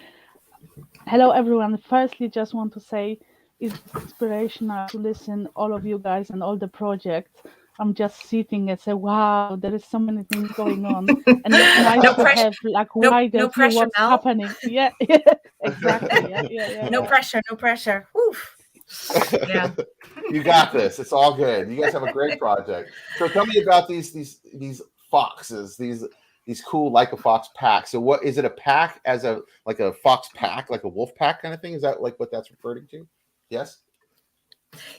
Hello, everyone. Firstly, just want to say it's inspirational to listen all of you guys and all the projects. I'm just sitting and say, wow, there is so many things going on. And it's nice to have like wider no pressure, what's Mel. happening. Yeah, exactly. Yeah. No pressure, no pressure. Oof. Yeah. You got this. It's all good. You guys have a great project. So tell me about these foxes, these cool Lyca Fox packs. So what is it, a pack as a fox pack, like a wolf pack kind of thing? Is that like what that's referring to? Yes.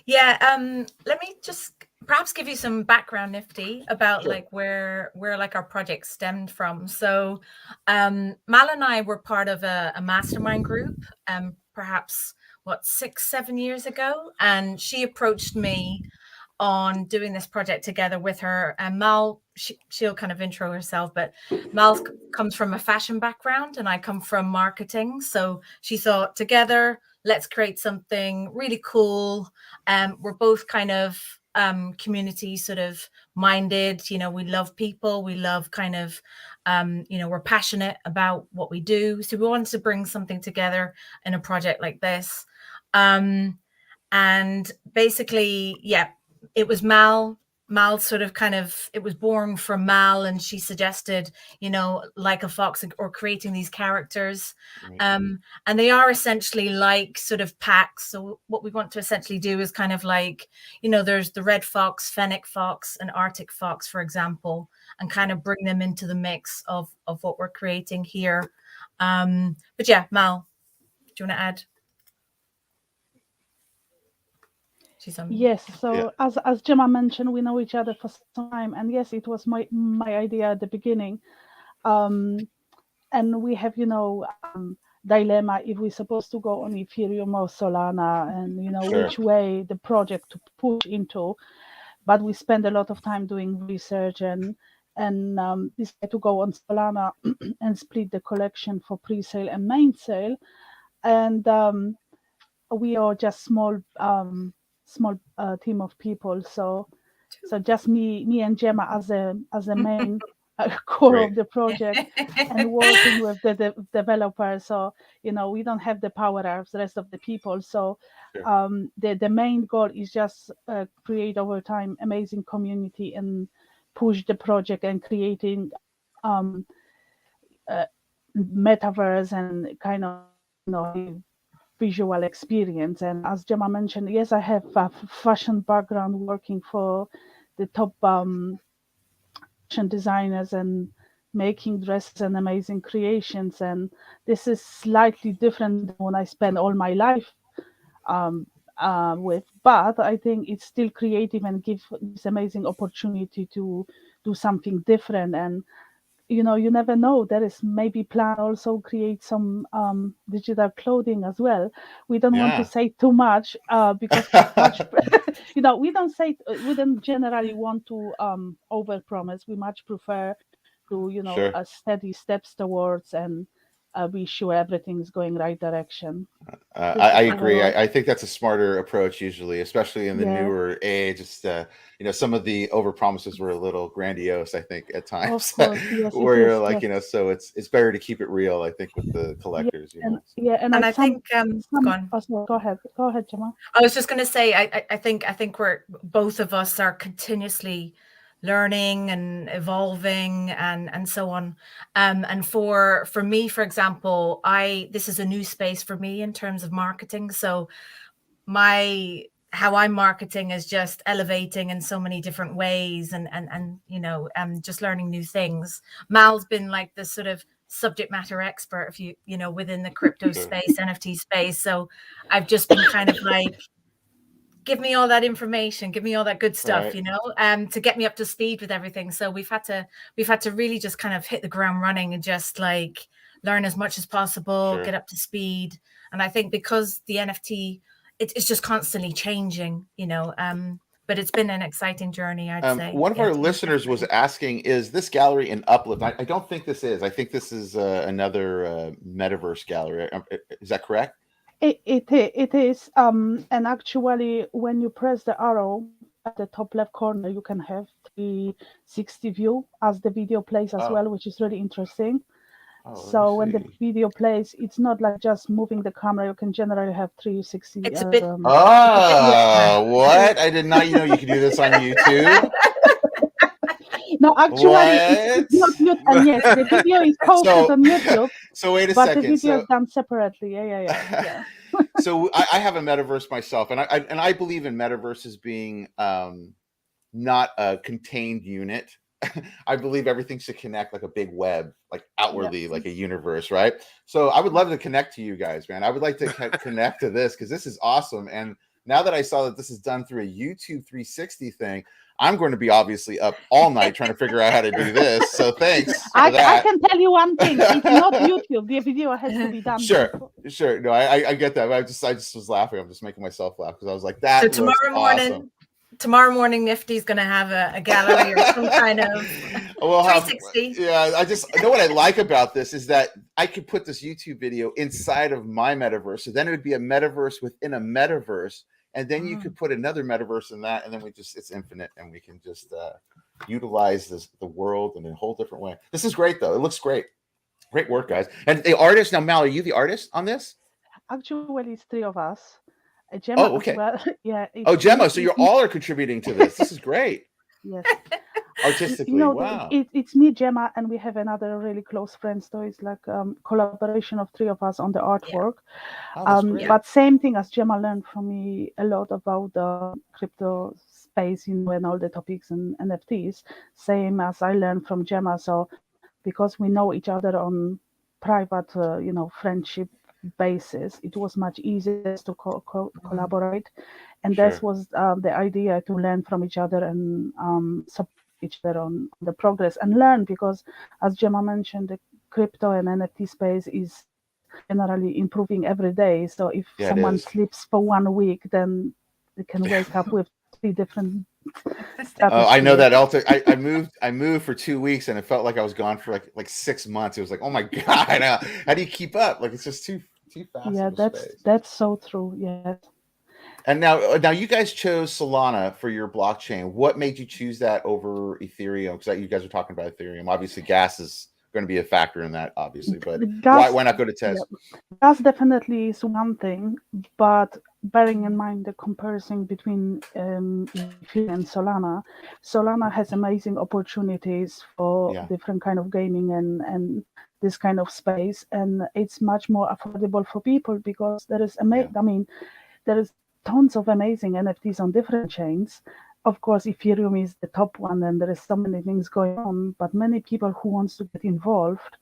Yeah. Let me just perhaps give you some background, Nifty, about like where like our project stemmed from. So Mal and I were part of a mastermind group, perhaps 6-7 years ago, and she approached me on doing this project together with her. And Mal, she'll kind of intro herself, but Mal comes from a fashion background and I come from marketing. So she thought, together, let's create something really cool. We're both kind of community sort of minded. You know, we love people. We love kind of, we're passionate about what we do. So we wanted to bring something together in a project like this. And basically, yeah, it was Mal sort of kind of, it was born from Mal, and she suggested, Lyca Fox or creating these characters. And they are essentially like sort of packs. So what we want to essentially do is kind of like, there's the red fox, fennec fox, and Arctic fox, for example, and kind of bring them into the mix of what we're creating here. But yeah, Mal, do you want to add? Yes, so as Gemma mentioned, we know each other for some time, and yes, it was my idea at the beginning, and we have dilemma if we're supposed to go on Ethereum or Solana, and which way the project to push into, but we spend a lot of time doing research and decided to go on Solana and split the collection for pre-sale and main sale, and we are just small team of people, so just me and Gemma as a main core of the project, and working with the developers. So we don't have the power as the rest of the people. So the main goal is just create over time amazing community and push the project and creating metaverse and kind of visual experience. And as Gemma mentioned, yes, I have a fashion background, working for the top fashion designers and making dresses and amazing creations, and this is slightly different than when I spend all my life with, but I think it's still creative and gives this amazing opportunity to do something different. And you never know, there is maybe plan also create some digital clothing as well. We don't want to say too much because much, we don't generally want to over promise. We much prefer to steady steps towards and be sure everything's going right direction. I agree. I think that's a smarter approach usually, especially in the newer age. It's some of the over promises were a little grandiose, I think, at times. Of course, yes, where you're like, so it's better to keep it real, I think, with the collectors. And I think go ahead, Gemma. I was just going to say, I think we're both of us are continuously learning and evolving and so on. And for me, for example, this is a new space for me in terms of marketing. So how I'm marketing is just elevating in so many different ways, and you know, just learning new things. Mal's been like the sort of subject matter expert, if you know, within the crypto space, NFT space. So I've just been kind of like, give me all that information, give me all that good stuff, you know, to get me up to speed with everything. So we've had to really just kind of hit the ground running and just like learn as much as possible, get up to speed. And I think because the NFT, it's just constantly changing, you know, but it's been an exciting journey, I'd say. One of our listeners was asking, is this gallery an uplift? I don't think this is. I think this is another metaverse gallery. Is that correct? It is. And actually, when you press the arrow at the top left corner, you can have 360 view as the video plays as well, which is really interesting. So when the video plays, it's not like just moving the camera. You can generally have 360. It's a bit. What? I did not know you could do this on YouTube. No, actually, it's not YouTube. And yes, the video is posted on YouTube. So wait a but second. The video is done separately. Yeah. So I have a metaverse myself, and I believe in metaverses being not a contained unit. I believe everything should connect like a big web, like outwardly, like a universe, right? So I would love to connect to you guys, man. I would like to connect to this because this is awesome. And now that I saw that this is done through a YouTube 360 thing, I'm going to be obviously up all night trying to figure out how to do this. So thanks. I can tell you one thing: it's not YouTube. The video has to be done. Sure. No, I get that. I just was laughing. I'm just making myself laugh because I was like, that. So tomorrow morning, Nifty's going to have a gallery or some kind of 360. I just know what I like about this is that I could put this YouTube video inside of my metaverse. So then it would be a metaverse within a metaverse. And then you could put another metaverse in that. And then it's infinite. And we can just utilize the world in a whole different way. This is great, though. It looks great. Great work, guys. And the artist, now, Mal, are you the artist on this? Actually, it's three of us. Gemma okay. Well. Yeah. Gemma. So you're all are contributing to this. This is great. Yes. Artistically, wow. It's me, Gemma, and we have another really close friend. So it's like collaboration of three of us on the artwork. Yeah. But same thing as Gemma learned from me a lot about the crypto space, you know, and all the topics and NFTs. Same as I learned from Gemma. So because we know each other on private, friendship basis, it was much easier to collaborate, and that was the idea, to learn from each other and support each other on the progress and learn, because as Gemma mentioned, the crypto and NFT space is generally improving every day. So if someone sleeps for 1 week, then they can wake up with 3 different I know that I moved for 2 weeks and it felt like I was gone for like 6 months. It was like, oh my god, how do you keep up? Like, it's just too fast. Yeah, that's so true. Yes. And now you guys chose Solana for your blockchain. What made you choose that over Ethereum? Because you guys are talking about Ethereum. Obviously, gas is going to be a factor in that, obviously. But why not go to test? Yeah. Gas definitely is one thing, but bearing in mind the comparison between Ethereum and Solana has amazing opportunities for different kind of gaming and this kind of space, and it's much more affordable for people because there is there is tons of amazing NFTs on different chains. Of course, Ethereum is the top one, and there is so many things going on. But many people who wants to get involved,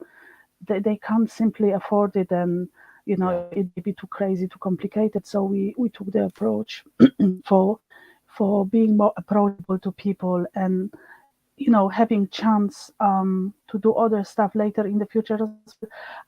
they can't simply afford it, and it may be too crazy, too complicated. So we took the approach for being more approachable to people and having chance to do other stuff later in the future.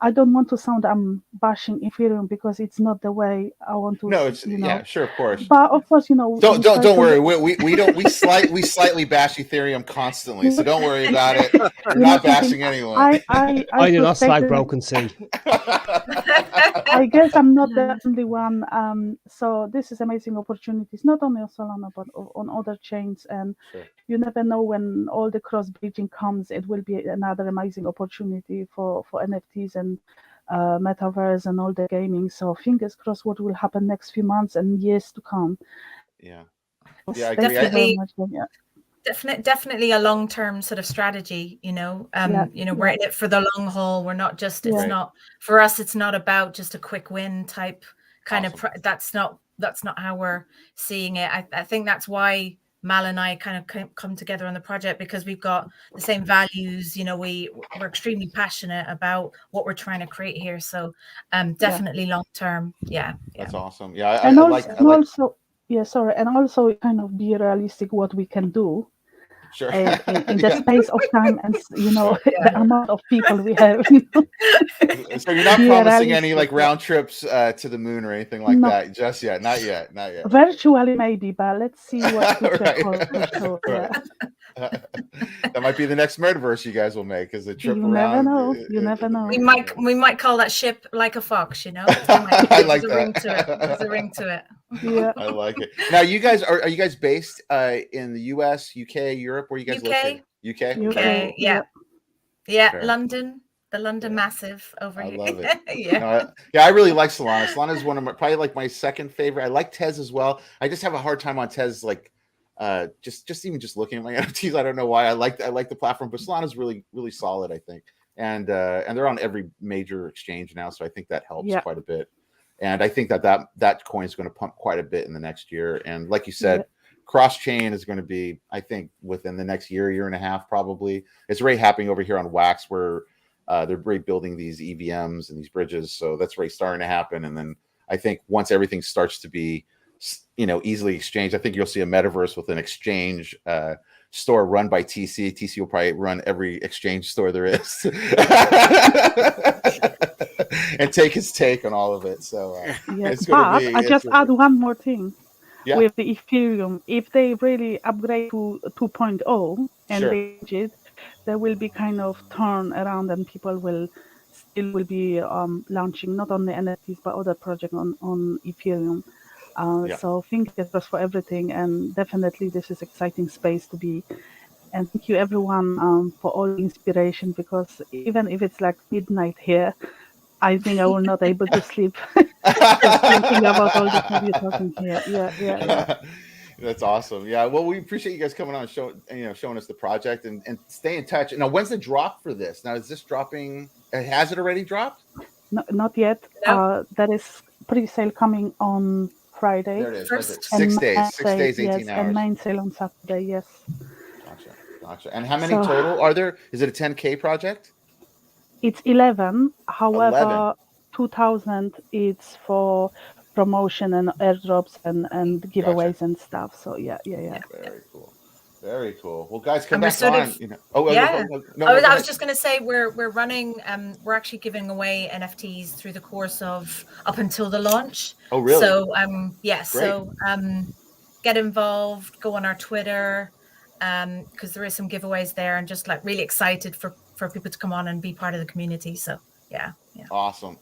I don't want to sound I'm bashing Ethereum because it's not the way I want to. No, it's sure, of course. But of course, don't worry. We slightly bash Ethereum constantly, so don't worry about it. We're not bashing anyone. I do not like broken sea. I guess I'm not the only one. So this is amazing opportunities, not only on Solana but on other chains, and you never know when all the cross bridging comes. It will be another amazing opportunity for NFTs and metaverse and all the gaming. So fingers crossed what will happen next few months and years to come. Definitely a long-term sort of strategy, we're in it for the long haul. We're not just, it's not, for us, it's not about just a quick win type kind of, that's not how we're seeing it. I think that's why Mal and I kind of come together on the project, because we've got the same values. You know, we're extremely passionate about what we're trying to create here. So definitely long term. Yeah. That's awesome. Yeah. And also, and also kind of be realistic what we can do. Sure. In the space of time and the amount of people we have. So you're not promising any like round trips to the moon or anything like that just yet? Not yet. Virtually maybe, but let's see what future holds for sure. That might be the next Murderverse you guys will make, is a trip you around. You never know. We might call that ship like a fox, you know. I like that. There's a ring to it. Yeah, I like it. Now, you guys are you guys based in the US, UK, Europe? Where you guys located? UK. Yeah. London. The London Massive over here. I love it. I really like Solana. Solana is one of probably like my second favorite. I like Tez as well. I just have a hard time on Tez, like just looking at my NFTs. I don't know why. I like the platform, but Solana is really, really solid, I think. And they're on every major exchange now, so I think that helps quite a bit. And I think that coin is going to pump quite a bit in the next year. And like you said, cross chain is going to be, I think, within the next year and a half, probably. It's already happening over here on Wax, where they're building these EVMs and these bridges. So that's already starting to happen. And then I think once everything starts to be, easily exchanged, I think you'll see a metaverse with an exchange store run by TC. TC will probably run every exchange store there is and take his take on all of it. So it's going to be. I just add one more thing. With the Ethereum, if they really upgrade to 2.0 and they change it, there will be kind of turn around, and people will be launching not only NFTs but other projects on Ethereum. So fingers crossed for everything, and definitely this is exciting space to be. And thank you everyone for all the inspiration, because even if it's like midnight here, I think I will not able to sleep just thinking about all the people talking here. Yeah. That's awesome. Yeah. Well, we appreciate you guys coming on and showing us the project, and stay in touch. Now, when's the drop for this? Now, is this dropping? Has it already dropped? No, not yet. No. That is pre-sale coming on Friday. There it is. 6 days. 6 days, 18 hours. And main sale on Saturday. Yes. Gotcha. And how many total are there? Is it a 10K project? It's 11. However, 2,000 it's for promotion and airdrops and giveaways and stuff. So yeah. Very cool. Well, guys, come back on. I was just going to say we're running. We're actually giving away NFTs through the course of up until the launch. Oh, really? So So get involved. Go on our Twitter, because there is some giveaways there, and just like really excited for people to come on and be part of the community. So yeah. Awesome.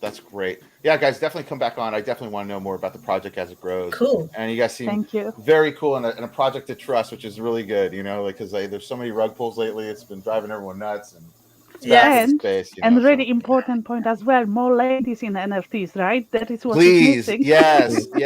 That's great. Yeah, guys, definitely come back on. I definitely want to know more about the project as it grows. Cool. And you guys seem very cool, and a project to trust, which is really good, because there's so many rug pulls lately. It's been driving everyone nuts. And really important point as well, more ladies in NFTs, right? That is what is missing. Yes. We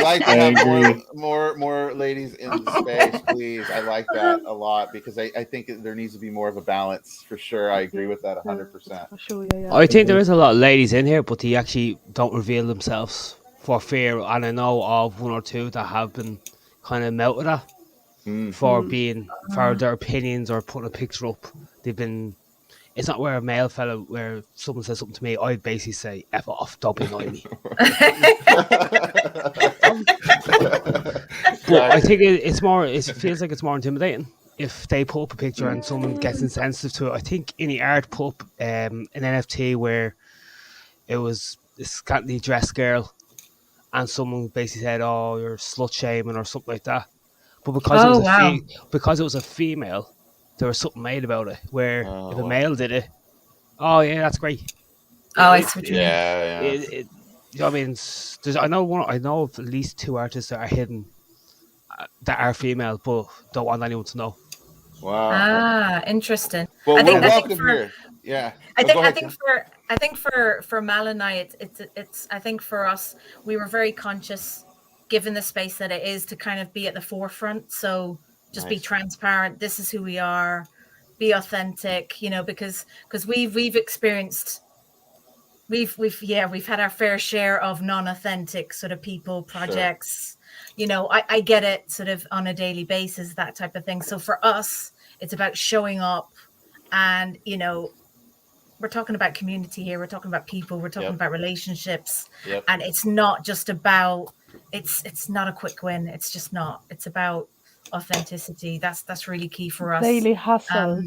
like to have more ladies in the space, please. I like that a lot, because I think there needs to be more of a balance, for sure. I agree with that 100%. For sure, I think there is a lot of ladies in here, but they actually don't reveal themselves for fear. And I know of one or two that have been kind of melted at for their opinions or putting a picture up. They've been. It's not where a male fellow, where someone says something to me, I basically say, F off, don't be annoying me. But I think it feels like it's more intimidating if they put up a picture and someone gets insensitive to it. I think in the art put up an NFT where it was this scantily dressed girl, and someone basically said, oh, you're slut shaming or something like that. But because it was a female, there was something made about it, where if a male did it, that's great. I see what you mean. I mean, I know of at least 2 artists that are hidden that are female, but don't want anyone to know. Wow. Interesting. Well, we're welcome here. Yeah. I think for Mal and I, it's I think for us, we were very conscious, given the space that it is, to kind of be at the forefront. So just be transparent. This is who we are. Be authentic, because we've experienced we've had our fair share of non-authentic sort of people, projects. You know, I get it sort of on a daily basis, that type of thing. So for us, it's about showing up, and you know, we're talking about community here. We're talking about people. We're talking about relationships, and it's not just about. It's not a quick win. It's just not. It's about authenticity. That's really key for us. Daily hustle.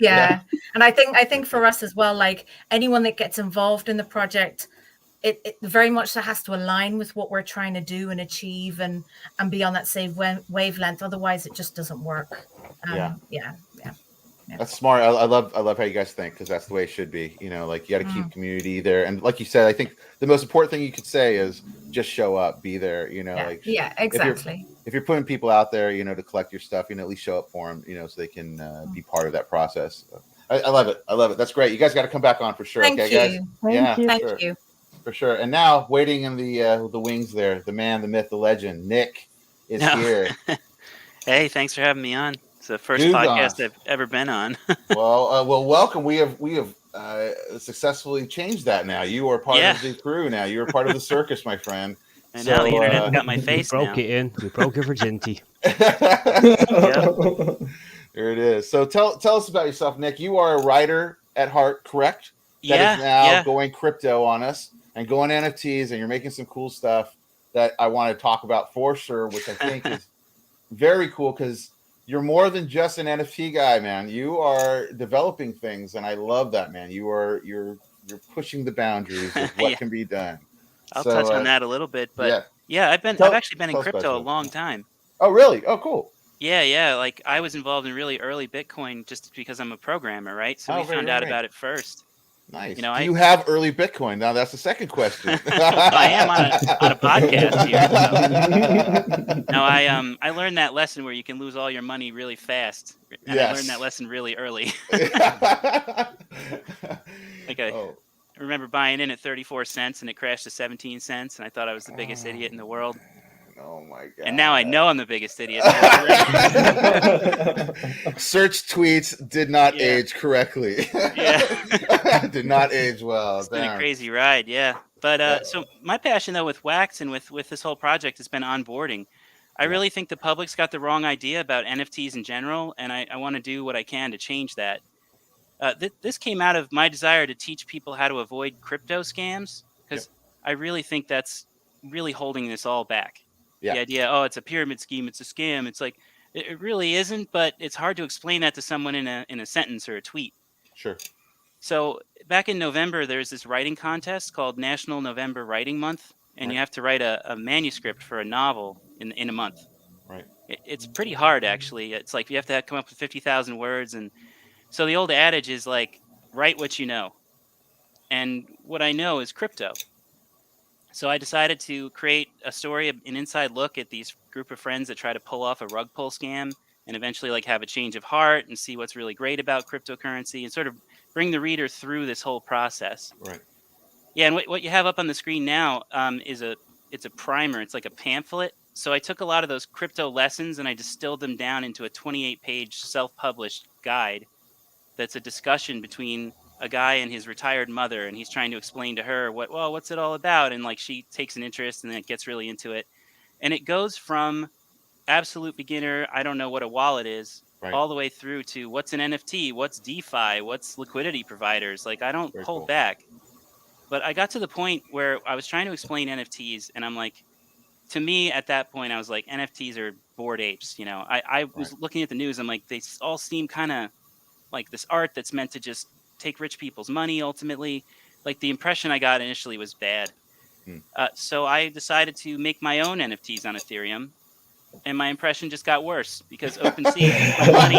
Yeah. And I think for us as well, like anyone that gets involved in the project, it very much has to align with what we're trying to do and achieve, and be on that same wavelength. Otherwise, it just doesn't work. Yeah. That's smart. I love how you guys think, because that's the way it should be. You know, like you got to keep community there, and like you said, I think the most important thing you could say is just show up, be there. You know, exactly. If you're putting people out there, you know, to collect your stuff, you know, at least show up for them, you know, so they can be part of that process. I love it. I love it. That's great. You guys got to come back on for sure. Thank okay, you. guys. Thank you. For sure. And now, waiting in the wings there, the man, the myth, the legend, Nick is here. Hey, thanks for having me on. It's the first GOO podcast GOONS. I've ever been on. well, welcome. We have successfully changed that now. You are part of the crew now. You are part of the circus, my friend. I know, the internet's got my face broke now. it in. We broke your virginity. There it is. So tell us about yourself, Nick. You are a writer at heart, correct? That is now going crypto on us and going NFTs, and you're making some cool stuff that I want to talk about for sure, which I think is very cool, because you're more than just an NFT guy, man. You are developing things, and I love that, man. You're pushing the boundaries of what can be done. I'll touch on that a little bit, but I've actually been in crypto a long time. Oh, really? Oh, cool. Yeah. Like I was involved in really early Bitcoin just because I'm a programmer, right? So we found out about it first. Nice. You know, Do you have early Bitcoin? Now that's the second question. I am on a podcast here. So. No, I learned that lesson where you can lose all your money really fast, and I learned that lesson really early. I remember buying in at 34 cents and it crashed to 17 cents, and I thought I was the biggest idiot in the world. Oh my god! And now I know I'm the biggest idiot. Search tweets did not age correctly. Did not age well. It's been a crazy ride, But so my passion though with Wax and with this whole project has been onboarding. I really think the public's got the wrong idea about NFTs in general, and I want to do what I can to change that. This came out of my desire to teach people how to avoid crypto scams, because I really think that's really holding this all back. The idea, it's a pyramid scheme, it's a scam. It's like, it really isn't, but it's hard to explain that to someone in a sentence or a tweet. Sure. So back in November, there's this writing contest called National November Writing Month, and you have to write a manuscript for a novel in a month. Right. It's pretty hard, actually. It's like you have to come up with 50,000 words. And so the old adage is like, write what you know. And what I know is crypto. So I decided to create a story, an inside look at these group of friends that try to pull off a rug pull scam and eventually like have a change of heart and see what's really great about cryptocurrency and sort of bring the reader through this whole process. Right. Yeah, and what you have up on the screen now is it's a primer. It's like a pamphlet. So I took a lot of those crypto lessons and I distilled them down into a 28-page self-published guide that's a discussion between a guy and his retired mother, and he's trying to explain to her what's it all about, and like she takes an interest and then gets really into it, and it goes from absolute beginner, I don't know what a wallet is, all the way through to what's an NFT, what's DeFi, what's liquidity providers. Like I don't hold back. But I got to the point where I was trying to explain NFTs, and I'm like, to me at that point I was like, NFTs are bored apes. You know, I was looking at the news, I'm like, they all seem kind of like this art that's meant to just take rich people's money ultimately. Like the impression I got initially was bad. So I decided to make my own NFTs on Ethereum, and my impression just got worse because OpenSea put money.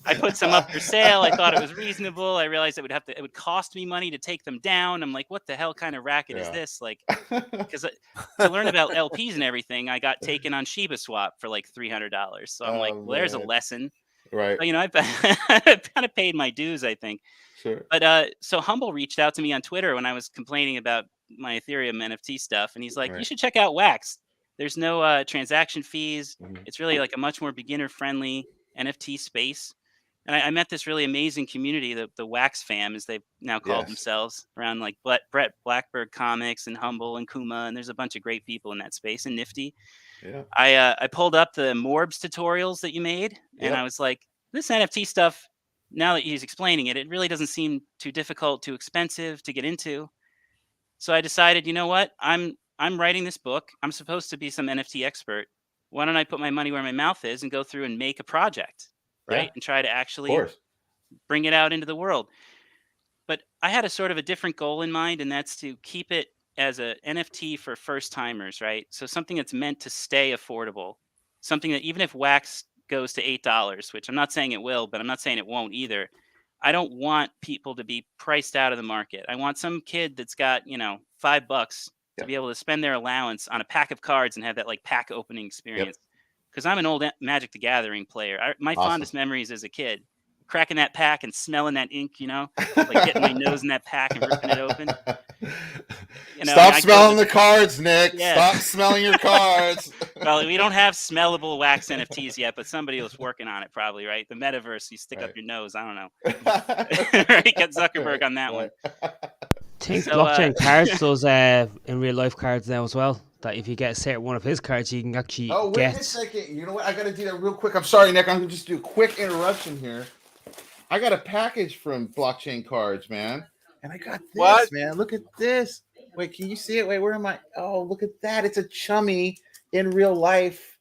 I put some up for sale. I thought it was reasonable. I realized it would cost me money to take them down. I'm like, what the hell kind of racket is this? Like, because to learn about LPs and everything, I got taken on Shiba Swap for like $300. So I'm like, well, there's a lesson. Right. You know, I've kind of paid my dues, I think. Sure. But so Humble reached out to me on Twitter when I was complaining about my Ethereum NFT stuff, and he's like, you should check out Wax. There's no transaction fees. It's really like a much more beginner-friendly NFT space. And I met this really amazing community, the Wax Fam, as they've now called themselves, around like Brett Blackburn Comics and Humble and Kuma, and there's a bunch of great people in that space, and Nifty. Yeah. I pulled up the MORBS tutorials that you made, and I was like, this NFT stuff, now that he's explaining it, it really doesn't seem too difficult, too expensive to get into. So I decided, you know what? I'm writing this book. I'm supposed to be some NFT expert. Why don't I put my money where my mouth is and go through and make a project, right? And try to actually bring it out into the world. But I had a sort of a different goal in mind, and that's to keep it as a NFT for first timers, right? So something that's meant to stay affordable, something that even if wax goes to $8, which I'm not saying it will, but I'm not saying it won't either. I don't want people to be priced out of the market. I want some kid that's got, you know, $5 to be able to spend their allowance on a pack of cards and have that like pack opening experience. Because I'm an old Magic the Gathering player. My fondest memories as a kid, cracking that pack and smelling that ink, you know, like getting my nose in that pack and ripping it open. You know, stop smelling the cards, Nick. Stop smelling your cards. Well, we don't have smellable wax NFTs yet, but somebody was working on it probably, right? The metaverse, you stick up your nose. I don't know. Right? Get Zuckerberg on that one. I think blockchain cards does in real life cards now as well. That if you get a certain one of his cards, you can actually wait a second. You know what? I got to do that real quick. I'm sorry, Nick. I'm going to just do a quick interruption here. I got a package from Blockchain Cards, man. And I got this, man. Look at this. Wait, can you see it? Wait, where am I? Oh, look at that. It's a chummy in real life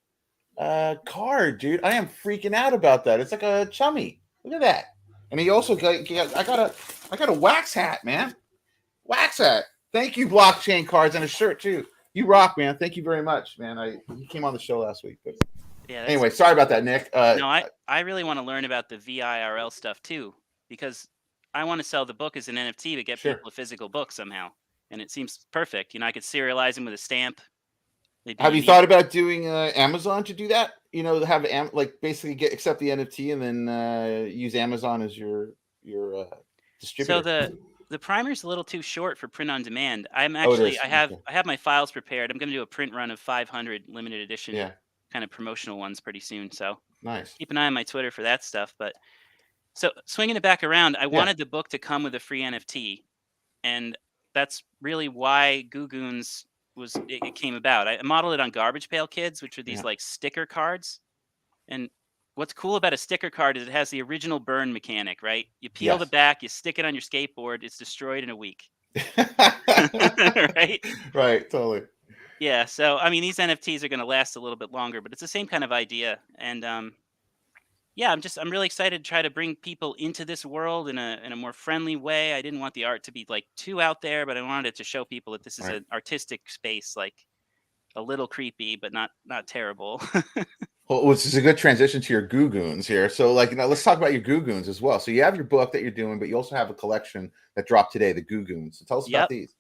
card, dude. I am freaking out about that. It's like a chummy. Look at that. And he also got I got a wax hat, man. Wax hat. Thank you, Blockchain Cards, and a shirt too. You rock, man. Thank you very much, man. You came on the show last week. But anyway, sorry about that, Nick. No, I really want to learn about the VIRL stuff too, because I want to sell the book as an NFT to get people a physical book somehow. And it seems perfect. You know, I could serialize them with a stamp. Have you thought about doing Amazon to do that? You know, have like basically accept the NFT and then use Amazon as your distributor. So the primer's a little too short for print on demand. I'm actually I have my files prepared. I'm going to do a print run of 500 limited edition kind of promotional ones pretty soon. So keep an eye on my Twitter for that stuff. But so swinging it back around, I wanted the book to come with a free NFT, and that's really why GOO GOONS it came about. I modeled it on Garbage Pail Kids, which are these like sticker cards. And what's cool about a sticker card is it has the original burn mechanic, right? You peel the back, you stick it on your skateboard, it's destroyed in a week. Right? Right, totally. Yeah, so I mean, these NFTs are going to last a little bit longer, but it's the same kind of idea. And yeah, I'm really excited to try to bring people into this world in a more friendly way. I didn't want the art to be like too out there, but I wanted it to show people that this is an artistic space, like a little creepy, but not terrible. Well, which is a good transition to your GOO GOONS here. So, like, let's talk about your GOO GOONS as well. So you have your book that you're doing, but you also have a collection that dropped today, the GOO GOONS. So tell us about these.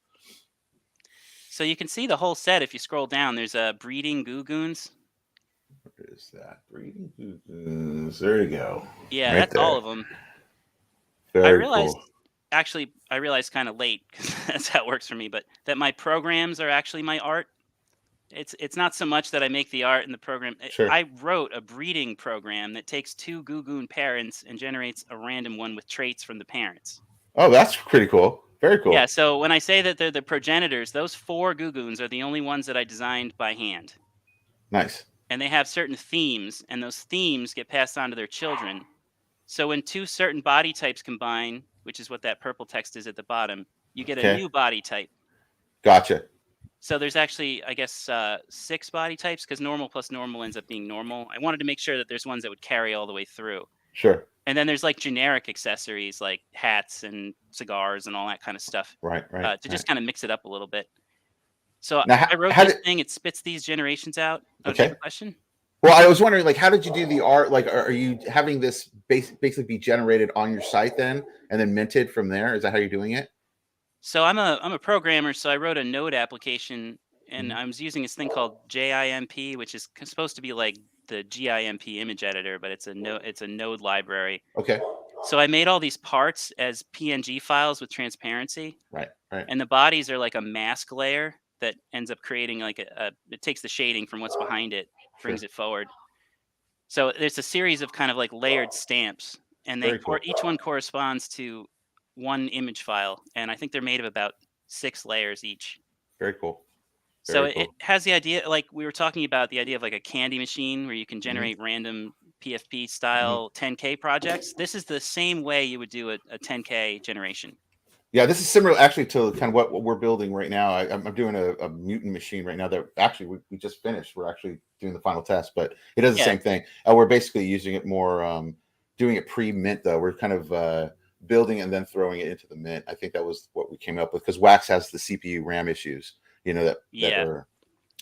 So you can see the whole set if you scroll down. There's a breeding GOO GOONS. What is that? Breeding GOO GOONS. There you go. Yeah, that's all of them. Very I realized, cool. actually, kind of late, because that's how it works for me, but that my programs are actually my art. It's not so much that I make the art in the program. I wrote a breeding program that takes 2 GOO GOON parents and generates a random one with traits from the parents. Oh, that's pretty cool. Very cool. Yeah, so when I say that they're the progenitors, those 4 GOO GOONs are the only ones that I designed by hand. Nice. And they have certain themes, and those themes get passed on to their children. So when 2 certain body types combine, which is what that purple text is at the bottom, you get a new body type. Gotcha. So there's actually, I guess, 6 body types, because normal plus normal ends up being normal. I wanted to make sure that there's ones that would carry all the way through. Sure. And then there's like generic accessories like hats and cigars and all that kind of stuff. Right. To just kind of mix it up a little bit. So now, I wrote this thing. It spits these generations out. Okay. Question? Well, I was wondering, like, how did you do the art? Like, are you having this basically be generated on your site then, and then minted from there? Is that how you're doing it? So I'm a programmer. So I wrote a Node application, and I was using this thing called JIMP, which is supposed to be like the GIMP image editor, but it's a Node library. Okay. So I made all these parts as PNG files with transparency. Right. And the bodies are like a mask layer that ends up creating like it takes the shading from what's behind it, brings it forward. So there's a series of kind of like layered stamps and each one corresponds to one image file, and I think they're made of about 6 layers each. Very cool. So it has the idea, like we were talking about, the idea of like a candy machine where you can generate random PFP style 10K projects. This is the same way you would do a 10K generation. Yeah, this is similar actually to kind of what we're building right now. I'm doing a Mutant machine right now that actually we just finished. We're actually doing the final test, but it does the same thing. We're basically using it more, doing it pre-mint though. We're kind of building it and then throwing it into the mint. I think that was what we came up with, because Wax has the CPU RAM issues. You know,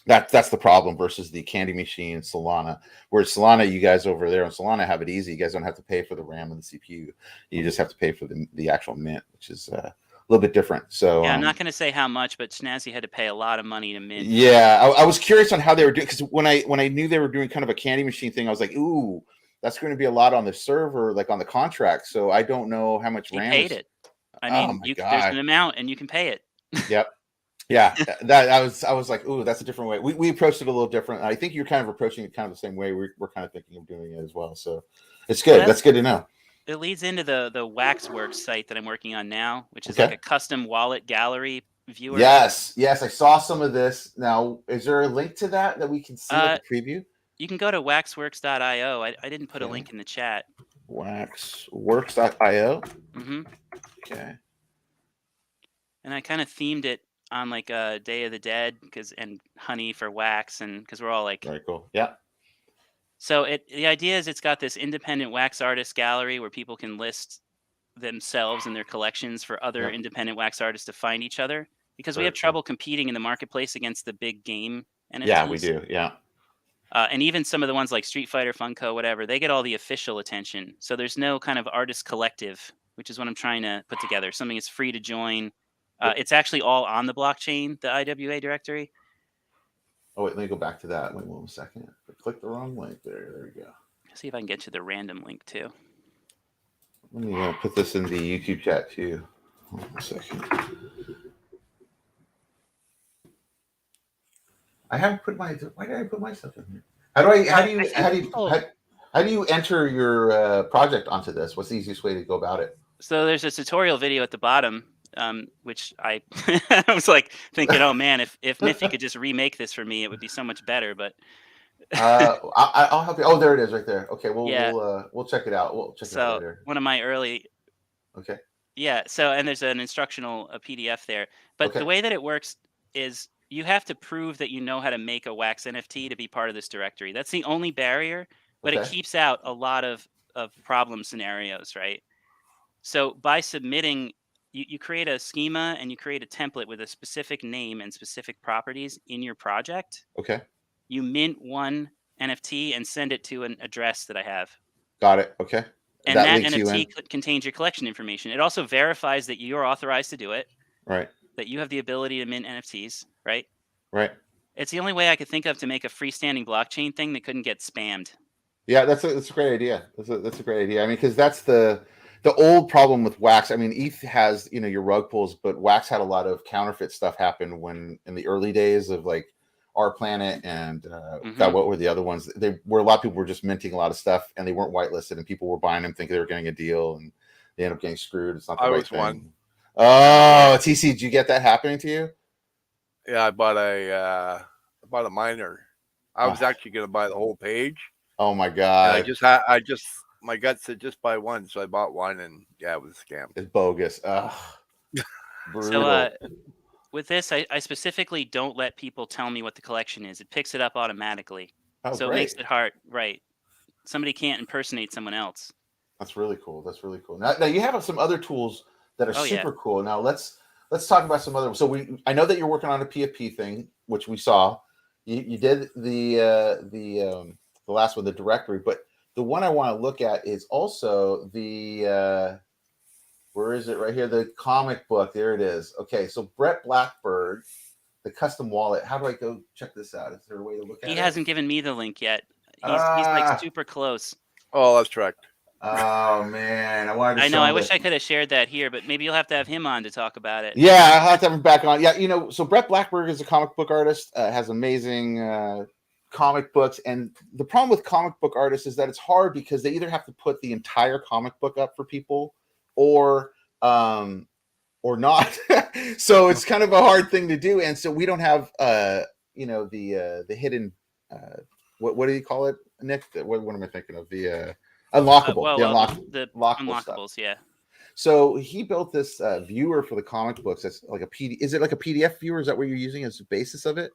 that's the problem versus the candy machine Solana. Whereas Solana, you guys over there on Solana have it easy. You guys don't have to pay for the RAM and the CPU. You just have to pay for the actual mint, which is a little bit different. So yeah, I'm not going to say how much, but Snazzy had to pay a lot of money to mint. Yeah, I was curious on how they were doing, because when I knew they were doing kind of a candy machine thing, I was like, ooh, that's going to be a lot on the server, like on the contract. So I don't know how much RAM. Paid it. I mean, there's an amount, and you can pay it. Yep. Yeah, I was like, ooh, that's a different way. We approached it a little different. I think you're kind of approaching it kind of the same way. We're kind of thinking of doing it as well. So it's good. That's good to know. It leads into the Waxworks site that I'm working on now, which is like a custom wallet gallery viewer. Yes, I saw some of this. Now, is there a link to that we can see like the preview? You can go to waxworks.io. I didn't put a link in the chat. Waxworks.io. Okay. And I kind of themed it on like a Day of the Dead and honey for wax, and because we're all like very cool. Yeah. So the idea is it's got this independent wax artist gallery where people can list themselves and their collections for other independent wax artists to find each other, because we have trouble competing in the marketplace against the big game NFTs. Yeah, we do. Yeah. And even some of the ones like Street Fighter, Funko, whatever, they get all the official attention. So there's no kind of artist collective, which is what I'm trying to put together. Something that's free to join. It's actually all on the blockchain, the IWA directory. Oh, wait, let me go back to that. Wait 1 second. I clicked the wrong link there. There we go. See if I can get you the random link too. Let me put this in the YouTube chat too. 1 second. I haven't put my. Why did I put my stuff in here? How do you enter your project onto this? What's the easiest way to go about it? So there's a tutorial video at the bottom, which I was like thinking, oh man, if Nifty could just remake this for me, it would be so much better. But I'll help you. Oh, there it is, right there. Okay, we'll check it out. We'll check it out later. One of my early. Okay. Yeah. So and there's an instructional PDF there, but the way that it works is you have to prove that you know how to make a wax NFT to be part of this directory. That's the only barrier, but it keeps out a lot of problem scenarios, right? So by submitting, you create a schema and you create a template with a specific name and specific properties in your project. Okay. You mint one NFT and send it to an address that I have. Got it. Okay. And that NFT contains your collection information. It also verifies that you're authorized to do it. Right. That you have the ability to mint NFTs, right? Right. It's the only way I could think of to make a freestanding blockchain thing that couldn't get spammed. Yeah, that's a great idea. That's a great idea. I mean, because that's the old problem with Wax. I mean, ETH has, your rug pulls, but Wax had a lot of counterfeit stuff happen when in the early days of like Our Planet and God, what were the other ones? Where a lot of people were just minting a lot of stuff and they weren't whitelisted and people were buying them thinking they were getting a deal and they end up getting screwed. It's not the right thing. One. Oh, TC, did you get that happening to you? Yeah, I bought a miner. I was actually going to buy the whole page. Oh my God! And my gut said just buy one, so I bought one, and yeah, it was a scam. It's bogus. Brutal. So with this, I specifically don't let people tell me what the collection is. It picks it up automatically, so it makes it hard. Right? Somebody can't impersonate someone else. That's really cool. Now you have some other tools that are super cool. Now let's talk about some other. So I know that you're working on a PFP thing, which we saw. You did the last one, the directory, but the one I want to look at is also the where is it? Right here, the comic book. There it is. Okay, so Brett Blackburn, the custom wallet. How do I go check this out? Is there a way to look at it? He hasn't given me the link yet. He's like super close. Oh, that's correct. Oh man, I wanted to. I know. I wish I could have shared that here, but maybe you'll have to have him on to talk about it. Yeah, I'll have to have him back on. Yeah, so Brett Blackburn is a comic book artist. Has amazing comic books, and the problem with comic book artists is that it's hard because they either have to put the entire comic book up for people, or not. So it's kind of a hard thing to do, and so we don't have you know, the hidden what do you call it, Nick? What am I thinking of? The unlockable, the unlockable stuff. Yeah. So he built this viewer for the comic books. That's like a PD. Is it like a PDF viewer? Is that what you're using as the basis of it?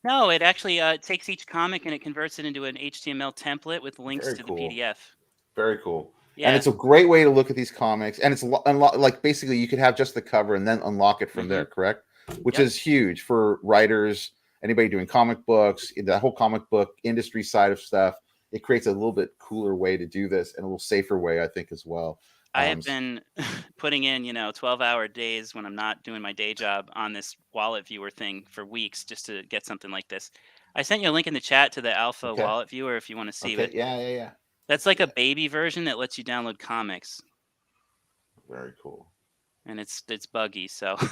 No, it actually takes each comic and it converts it into an HTML template with links to the PDF. Very cool. Yeah. And it's a great way to look at these comics. And it's like basically you could have just the cover and then unlock it from there, correct? Which is huge for writers, anybody doing comic books, the whole comic book industry side of stuff. It creates a little bit cooler way to do this, and a little safer way, I think, as well. I have been putting in, 12-hour days when I'm not doing my day job on this wallet viewer thing for weeks just to get something like this. I sent you a link in the chat to the alpha wallet viewer if you want to see it. Yeah. That's like a baby version that lets you download comics. Very cool. And it's buggy, so cool.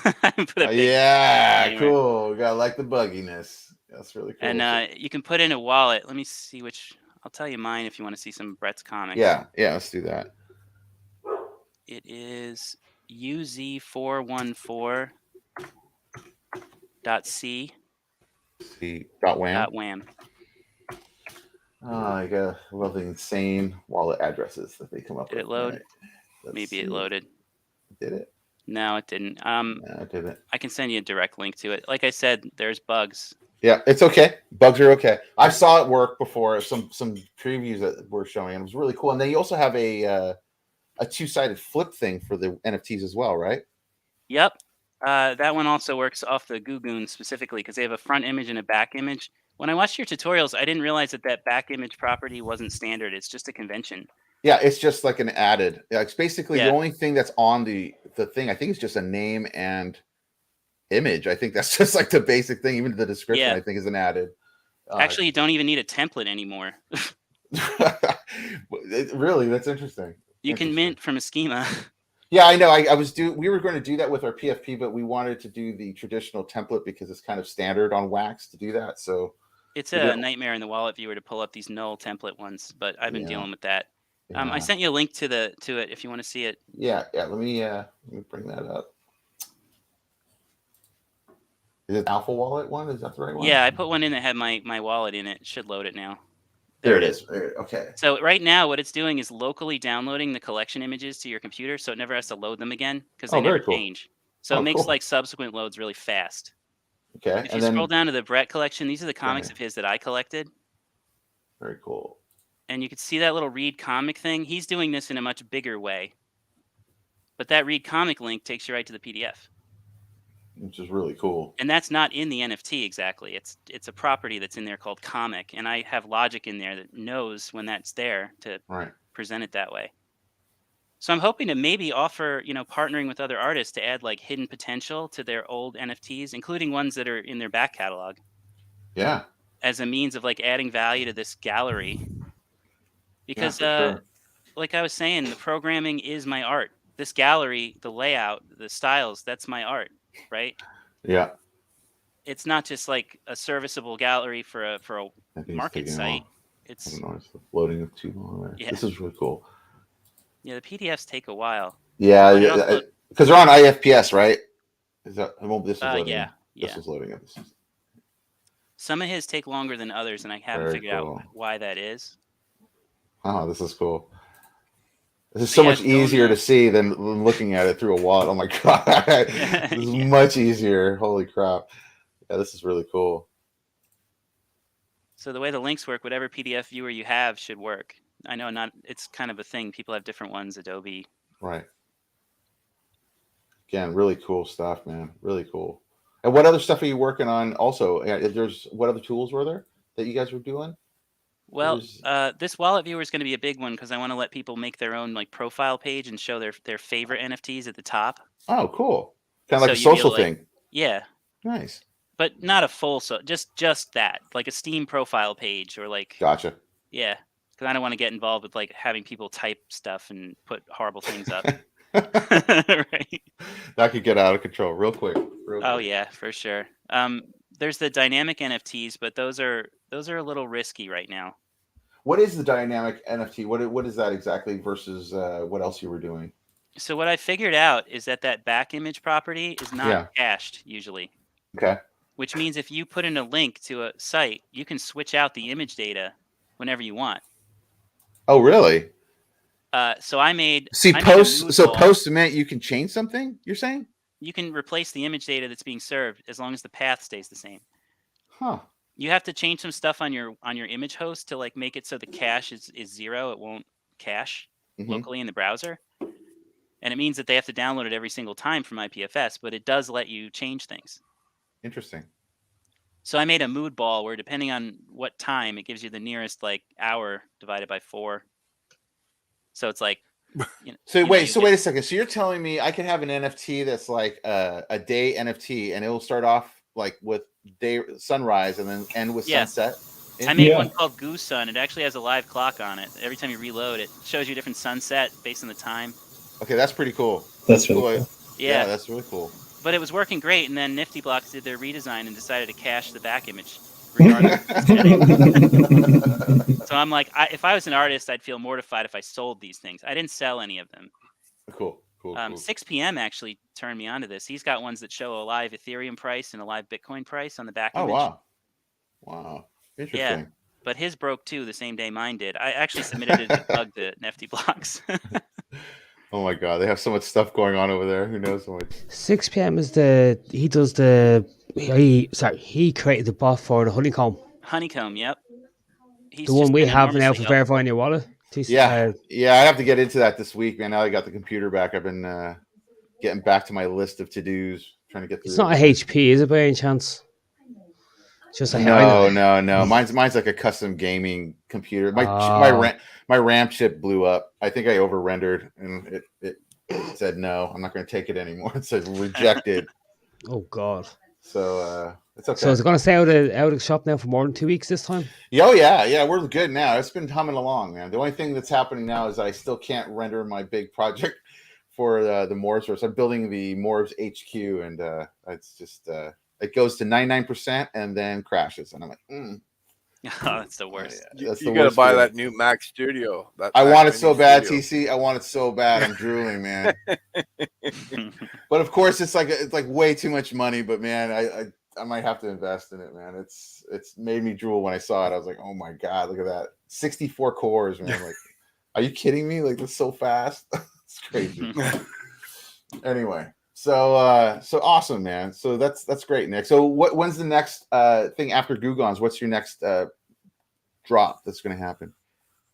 Gotta like the bugginess. That's really cool. And you can put in a wallet. Let me see which. I'll tell you mine if you want to see some Brett's comics. Yeah, let's do that. It is uz414.c. .wham. Oh, I love the insane wallet addresses that they come up with. Did it load? Right. Maybe it loaded. Did it? No, it didn't. No, it didn't. I can send you a direct link to it. Like I said, there's bugs. Yeah, it's okay. Bugs are okay. I saw it work before. Some previews that were showing, and it was really cool. And then you also have a two-sided flip thing for the NFTs as well, right? Yep. That one also works off the GOO GOONS specifically because they have a front image and a back image. When I watched your tutorials, I didn't realize that back image property wasn't standard. It's just a convention. Yeah, it's just like an added. It's basically the only thing that's on the thing. I think it's just a name and image. I think that's just like the basic thing. Even the description, I think, is an added. Actually, you don't even need a template anymore. Really, that's interesting. You can mint from a schema. Yeah, I know. We were going to do that with our PFP, but we wanted to do the traditional template because it's kind of standard on Wax to do that. So it's a nightmare in the wallet viewer to pull up these null template ones, but I've been dealing with that. I sent you a link to it if you want to see it. Yeah. Let me bring that up. Is it Alpha Wallet one? Is that the right one? Yeah, I put one in that had my wallet in it. It should load it now. There it is. Okay. So right now, what it's doing is locally downloading the collection images to your computer, so it never has to load them again because they never change. So it makes like subsequent loads really fast. Okay. If you scroll down to the Brett collection, these are the comics of his that I collected. Very cool. And you can see that little read comic thing. He's doing this in a much bigger way. But that read comic link takes you right to the PDF. Which is really cool. And that's not in the NFT exactly. It's a property that's in there called comic. And I have logic in there that knows when that's there to present it that way. So I'm hoping to maybe offer, partnering with other artists to add like hidden potential to their old NFTs, including ones that are in their back catalog. Yeah. As a means of like adding value to this gallery. Because like I was saying, the programming is my art. This gallery, the layout, the styles, that's my art, right? Yeah. It's not just like a serviceable gallery for a market site. I don't know, it's loading too long there. Yeah. This is really cool. Yeah, the PDFs take a while. Yeah, because they're on IFPS, right? Is that this is loading? Yeah. This is loading up. Some of his take longer than others, and I haven't figured out why that is. Oh, this is cool. This is so much easier to see than looking at it through a wallet. Oh my god, this is much easier. Holy crap! Yeah, this is really cool. So the way the links work, whatever PDF viewer you have should work. I know it's kind of a thing. People have different ones. Adobe. Right. Again, really cool stuff, man. Really cool. And what other stuff are you working on? Also, what other tools were there that you guys were doing? Well, this wallet viewer is going to be a big one because I want to let people make their own like profile page and show their favorite NFTs at the top. Oh, cool! Kind of like a social thing. Yeah. Nice. But not a full just that, like a Steam profile page or like. Gotcha. Yeah, because I don't want to get involved with like having people type stuff and put horrible things up. Right. That could get out of control real quick. Oh yeah, for sure. There's the dynamic NFTs, but those are those are a little risky right now. What is the dynamic NFT? What is that exactly versus what else you were doing? So what I figured out is that back image property is not cached usually. Okay. Which means if you put in a link to a site, you can switch out the image data whenever you want. Oh, really? So I made. Post meant you can change something. You're saying you can replace the image data that's being served as long as the path stays the same. Huh. You have to change some stuff on your image host to like make it so the cache is 0. It won't cache locally in the browser. And it means that they have to download it every single time from IPFS, but it does let you change things. Interesting. So I made a mood ball where depending on what time, it gives you the nearest like hour divided by 4. So it's like, wait a second. So you're telling me I can have an NFT that's like a day NFT, and it will start off like with sunrise and then end with sunset. I made one called GOO Sun. It actually has a live clock on it. Every time you reload, it shows you a different sunset based on the time. Okay, that's pretty cool. That's really cool. Yeah, that's really cool. But it was working great, and then NiftyBLOX did their redesign and decided to cache the back image. Regardless. So I'm like, if I was an artist, I'd feel mortified if I sold these things. I didn't sell any of them. Cool. 6 p.m. actually turned me onto this. He's got ones that show a live Ethereum price and a live Bitcoin price on the back image. Oh, wow. Interesting. Yeah, but his broke too the same day mine did. I actually submitted it to bug to NiftyBLOX. Oh my God, they have so much stuff going on over there. Who knows how much? 6 p.m. is he created the bot for the honeycomb. Honeycomb, yep. The one we have now for verifying your wallet. Yeah, I have to get into that this week, man. Now I got the computer back. I've been getting back to my list of to-dos, trying to get through. It's not a HP, is it, by any chance? Just no. Mine's like a custom gaming computer. My RAM chip blew up. I think I over rendered, and it said no. I'm not going to take it anymore. It said rejected. Oh God. So it's okay. So is it going to stay out of the shop now for more than 2 weeks this time? Oh yeah. We're good now. It's been humming along, man. The only thing that's happening now is I still can't render my big project for the M.O.R.B.S. I'm building the M.O.R.B.S HQ, and it's just. It goes to 99% and then crashes, and I'm like, Oh, that's the worst. You got to buy that new Mac Studio. I want it so bad, TC. I want it so bad. I'm drooling, man. But of course, it's like way too much money. But man, I might have to invest in it, man. It's made me drool when I saw it. I was like, oh my God, look at that, 64 cores, man. I'm like, are you kidding me? Like, that's so fast. It's crazy. Anyway. So awesome, man. So that's great, Nick. So when's the next thing after GOO GOONS? What's your next drop that's going to happen?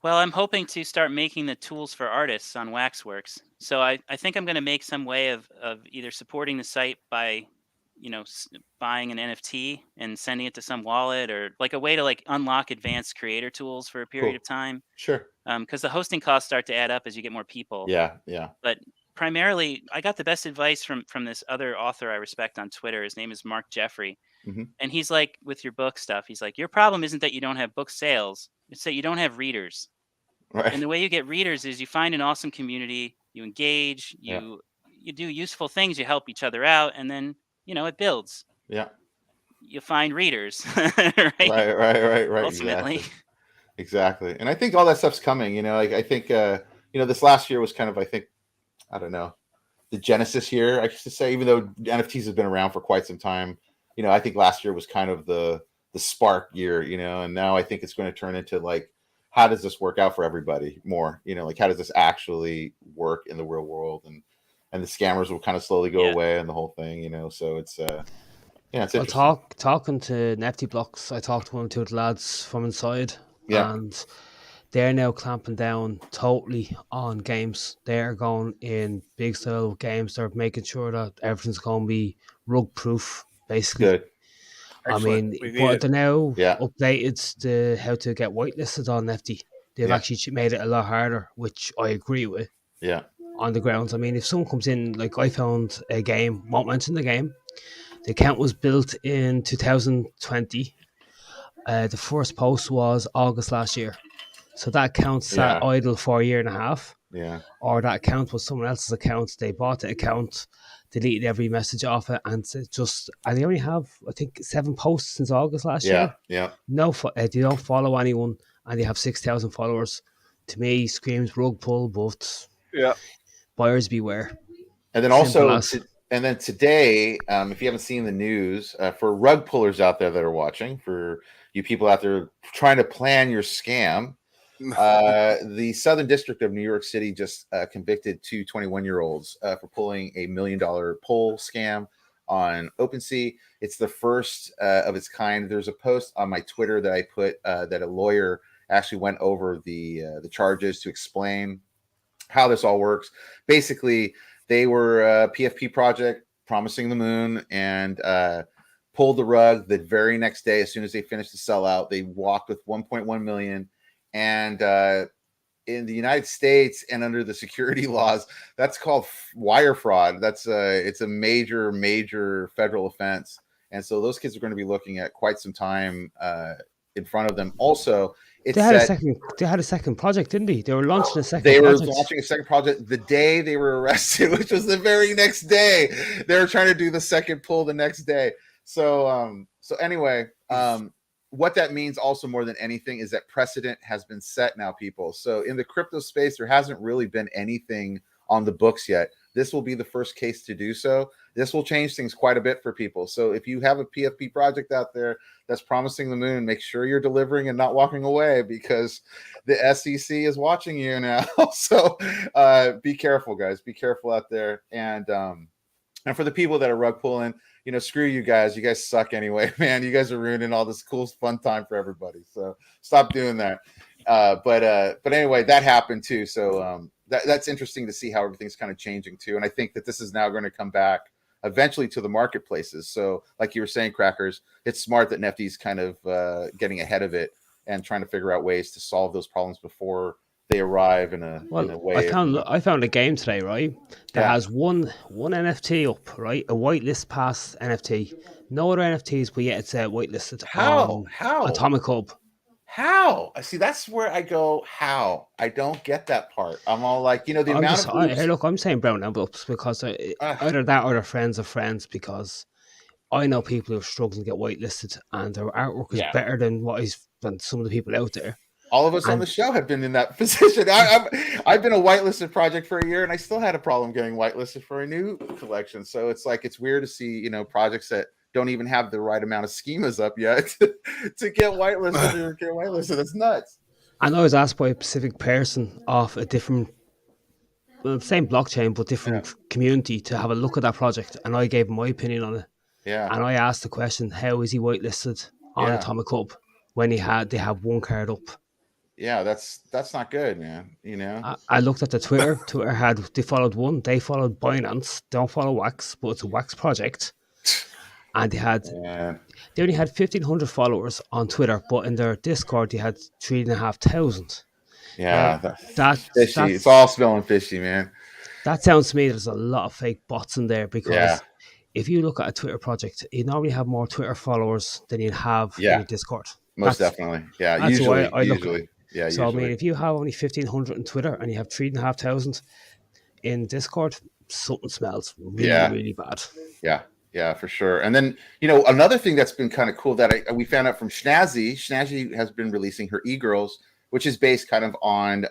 Well, I'm hoping to start making the tools for artists on Waxworks. So I think I'm going to make some way of either supporting the site by, buying an NFT and sending it to some wallet, or like a way to like unlock advanced creator tools for a period of time. Sure. Because the hosting costs start to add up as you get more people. Yeah. But primarily, I got the best advice from this other author I respect on Twitter. His name is Mark Jeffrey. And he's like, with your book stuff, he's like, your problem isn't that you don't have book sales. It's that you don't have readers. Right. And the way you get readers is you find an awesome community, you engage, you do useful things, you help each other out, and then, it builds. Yeah. You find readers. Right. Ultimately. Exactly. And I think all that stuff's coming, I think, this last year was kind of, I don't know, the genesis year, I should say, even though NFTs have been around for quite some time. I think last year was kind of the spark year, and now I think it's going to turn into like, how does this work out for everybody more? Like, how does this actually work in the real world? And the scammers will kind of slowly go away and the whole thing, so it's it's interesting. Talking to NiftyBLOX, I talked to one or two of the lads from inside, Yeah. And they're now clamping down totally on games. They're going in big style games. They're making sure that everything's going to be rug proof, basically. Good. Excellent. But they're now updated how to get whitelisted on Nifty. They've actually made it a lot harder, which I agree with. Yeah. On the grounds. I mean, if someone comes in, like I found a game, won't mention the game. The account was built in 2020. The first post was August last year. So that account sat idle for a year and a half. Yeah. Or that account was someone else's account. They bought the account, deleted every message off it, and they only have, I think, 7 posts since August last year. Yeah. No, they don't follow anyone, and they have 6,000 followers. To me, screams rug pull, but buyers beware. And then today, if you haven't seen the news, for rug pullers out there that are watching, for you people out there trying to plan your scam, the Southern District of New York City just convicted 2 21-year-olds for pulling $1 million pull scam on OpenSea. It's the first of its kind. There's a post on my Twitter that I put that a lawyer actually went over the charges to explain how this all works. Basically, they were a PFP project promising the moon and pulled the rug the very next day. As soon as they finished the sellout, they walked with 1.1 million. And in the United States and under the security laws, that's called wire fraud. It's a major federal offense. And so those kids are going to be looking at quite some time in front of them. Also, they had a second project, didn't they? They were launching a second project. They were launching a second project the day they were arrested, which was the very next day. They were trying to do the second pull the next day. So anyway, what that means also more than anything is that precedent has been set now, people. So in the crypto space, there hasn't really been anything on the books yet. This will be the first case to do so. This will change things quite a bit for people. So if you have a PFP project out there that's promising the moon, make sure you're delivering and not walking away, because the SEC is watching you now. So be careful, guys. Be careful out there. And for the people that are rug pulling, screw you guys. You guys suck anyway, man. You guys are ruining all this cool, fun time for everybody. So stop doing that. But anyway, that happened too. So that's interesting to see how everything's kind of changing too. And I think that this is now going to come back eventually to the marketplaces. So like you were saying, Crackers, it's smart that Nifty's kind of getting ahead of it and trying to figure out ways to solve those problems before they arrive in a way. I found a game today, right? That has one NFT up, right? A whitelist pass NFT. No other NFTs, but yet it's whitelisted. How? Atomic Hub. How? See, that's where I go. How? I don't get that part. I'm all like, the amount of groups... Look, I'm saying brown envelopes because either that or they're friends of friends, because I know people who are struggling to get whitelisted and their artwork is better than than some of the people out there. All of us on the show have been in that position. I've been a whitelisted project for a year, and I still had a problem getting whitelisted for a new collection. So it's like, it's weird to see, projects that don't even have the right amount of schemas up yet to get whitelisted. It's nuts. And I was asked by a specific person of a different, same blockchain, but different community, to have a look at that project. And I gave my opinion on it. Yeah. And I asked the question, how is he whitelisted on Atomic Hub when they have one card up? Yeah, that's not good, man. I looked at the Twitter. They followed one. They followed Binance. Don't follow Wax, but it's a Wax project. And they only had 1,500 followers on Twitter, but in their Discord they had 3,500. Yeah, that's fishy. It's all smelling fishy, man. That sounds to me there's a lot of fake bots in there, because if you look at a Twitter project, you normally have more Twitter followers than you have in your Discord. Most definitely. Yeah, usually. Yeah, so usually. I mean, if you have only 1,500 on Twitter and you have 3,500 in Discord, something smells really bad. Yeah, for sure. And then, another thing that's been kind of cool that we found out from Snazzy. Snazzy has been releasing her e-girls, which is based kind of on,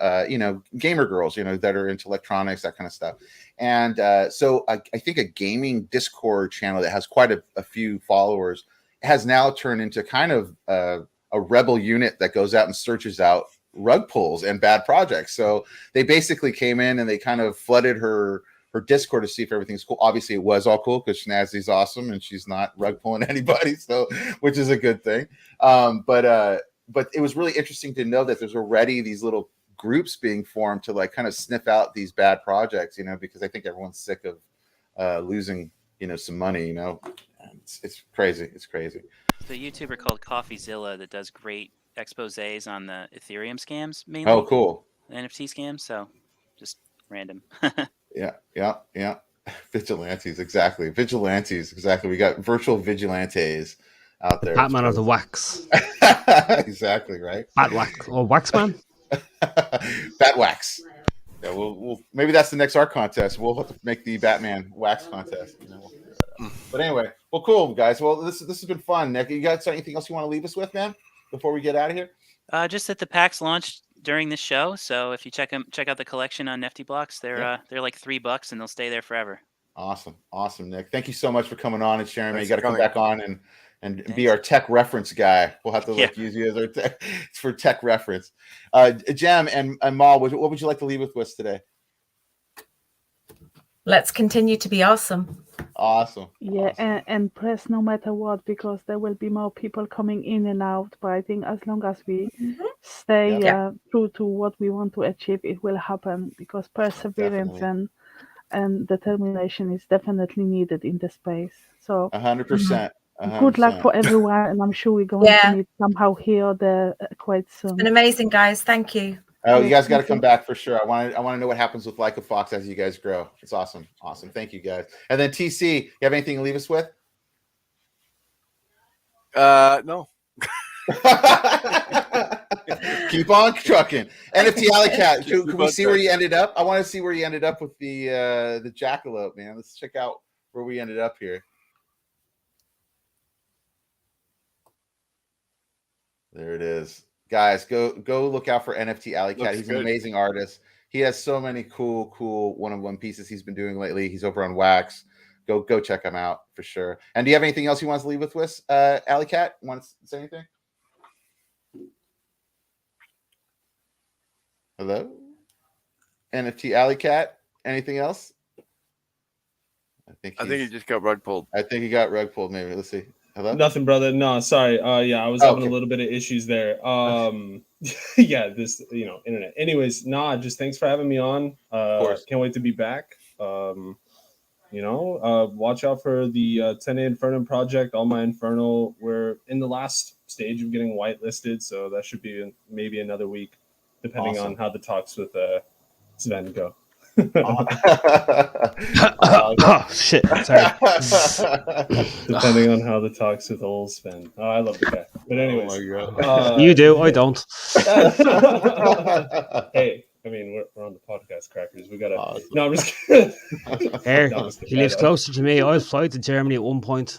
gamer girls, that are into electronics, that kind of stuff. And so I think a gaming Discord channel that has quite a few followers has now turned into kind of a rebel unit that goes out and searches out rug pulls and bad projects. So they basically came in and they kind of flooded her Discord to see if everything's cool. Obviously it was all cool because Snazzy's awesome and she's not rug pulling anybody, so which is a good thing. But it was really interesting to know that there's already these little groups being formed to like kind of sniff out these bad projects, because I think everyone's sick of losing, some money, It's crazy. It's crazy. There's a YouTuber called CoffeeZilla that does great exposés on the Ethereum scams mainly. Oh, cool. The NFT scams. So just random. Yeah. Vigilantes, exactly. We got virtual vigilantes out there. Batman of the Wax. Exactly, right? Bat Wax or Waxman? Bat Wax. Yeah, we'll maybe that's the next art contest. We'll have to make the Batman wax contest. You know, we'll figure that out. But anyway, well, cool guys. Well, this has been fun. Nick, you got anything else you want to leave us with, man, before we get out of here? Just that the packs launched during this show, so if you check out the collection on Nifty Blocks, they're like $3 and they'll stay there forever. Awesome, Nick. Thank you so much for coming on and sharing. You got to come back on and be our tech reference guy. We'll have to use you as our tech for tech reference. Jem and Mal, what would you like to leave with us today? Let's continue to be awesome. Awesome. Yeah, awesome. And press no matter what, because there will be more people coming in and out. But I think as long as we stay true to what we want to achieve, it will happen, because perseverance and determination is definitely needed in the space. So 100%. Good luck for everyone, and I'm sure we're going to meet somehow here or there quite soon. It's been amazing, guys. Thank you. Oh, you guys got to come back for sure. I want to know what happens with Lyca Fox as you guys grow. It's awesome. Thank you guys. And then TC, you have anything to leave us with? No. Keep on trucking. NFT Alley Cat. Can we see where you ended up? I want to see where you ended up with the jackalope, man. Let's check out where we ended up here. There it is. Guys, go look out for NFT Alley Cat. He's an amazing artist. He has so many cool one-of-one pieces he's been doing lately. He's over on Wax. Go check him out for sure. And do you have anything else you want to leave with us, Alley Cat? Want to say anything? Hello? NFT Alley Cat? Anything else? I think he just got rug pulled. I think he got rug pulled, maybe. Let's see. Hello? Nothing, brother. No, sorry. Yeah, I was having a little bit of issues there. Yeah, this, internet. Anyways, just thanks for having me on. Of course. Can't wait to be back. Watch out for the 10 Inferno project. All my Inferno, we're in the last stage of getting whitelisted, so that should be maybe another week, depending on how the talks with Sven go. Oh shit! Sorry. Depending on how the talks with old Sven. Oh, I love the guy. But anyways, you do. I don't. Hey, I mean, we're on the podcast, crackers. We gotta. No, I'm just kidding. He lives closer to me. I flew to Germany at one point.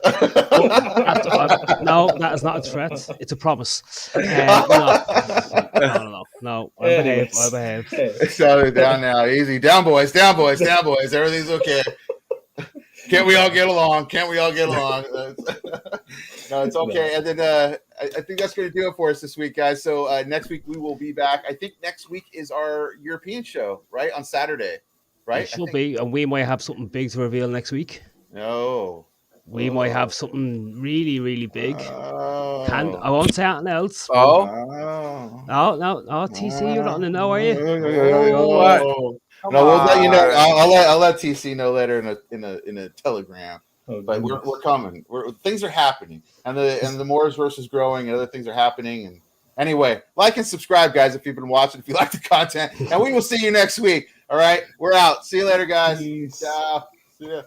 No, that is not a threat. It's a promise. No. I behave. Settle down now. Easy. Down, boys. Everything's okay. Can't we all get along? No, it's okay. And then I think that's going to do it for us this week, guys. So next week we will be back. I think next week is our European show, right? On Saturday, right? It should be. And we might have something big to reveal next week. No. We might have something really, really big. I won't say anything else. No, TC, you're not in the know, are you? No, we'll let you know. I'll let TC know later in a telegram. But we're coming. Things are happening, and the M.O.R.B.S is growing, and other things are happening. And anyway, like and subscribe, guys, if you've been watching. If you like the content, and we will see you next week. All right, we're out. See you later, guys. Ciao. See ya.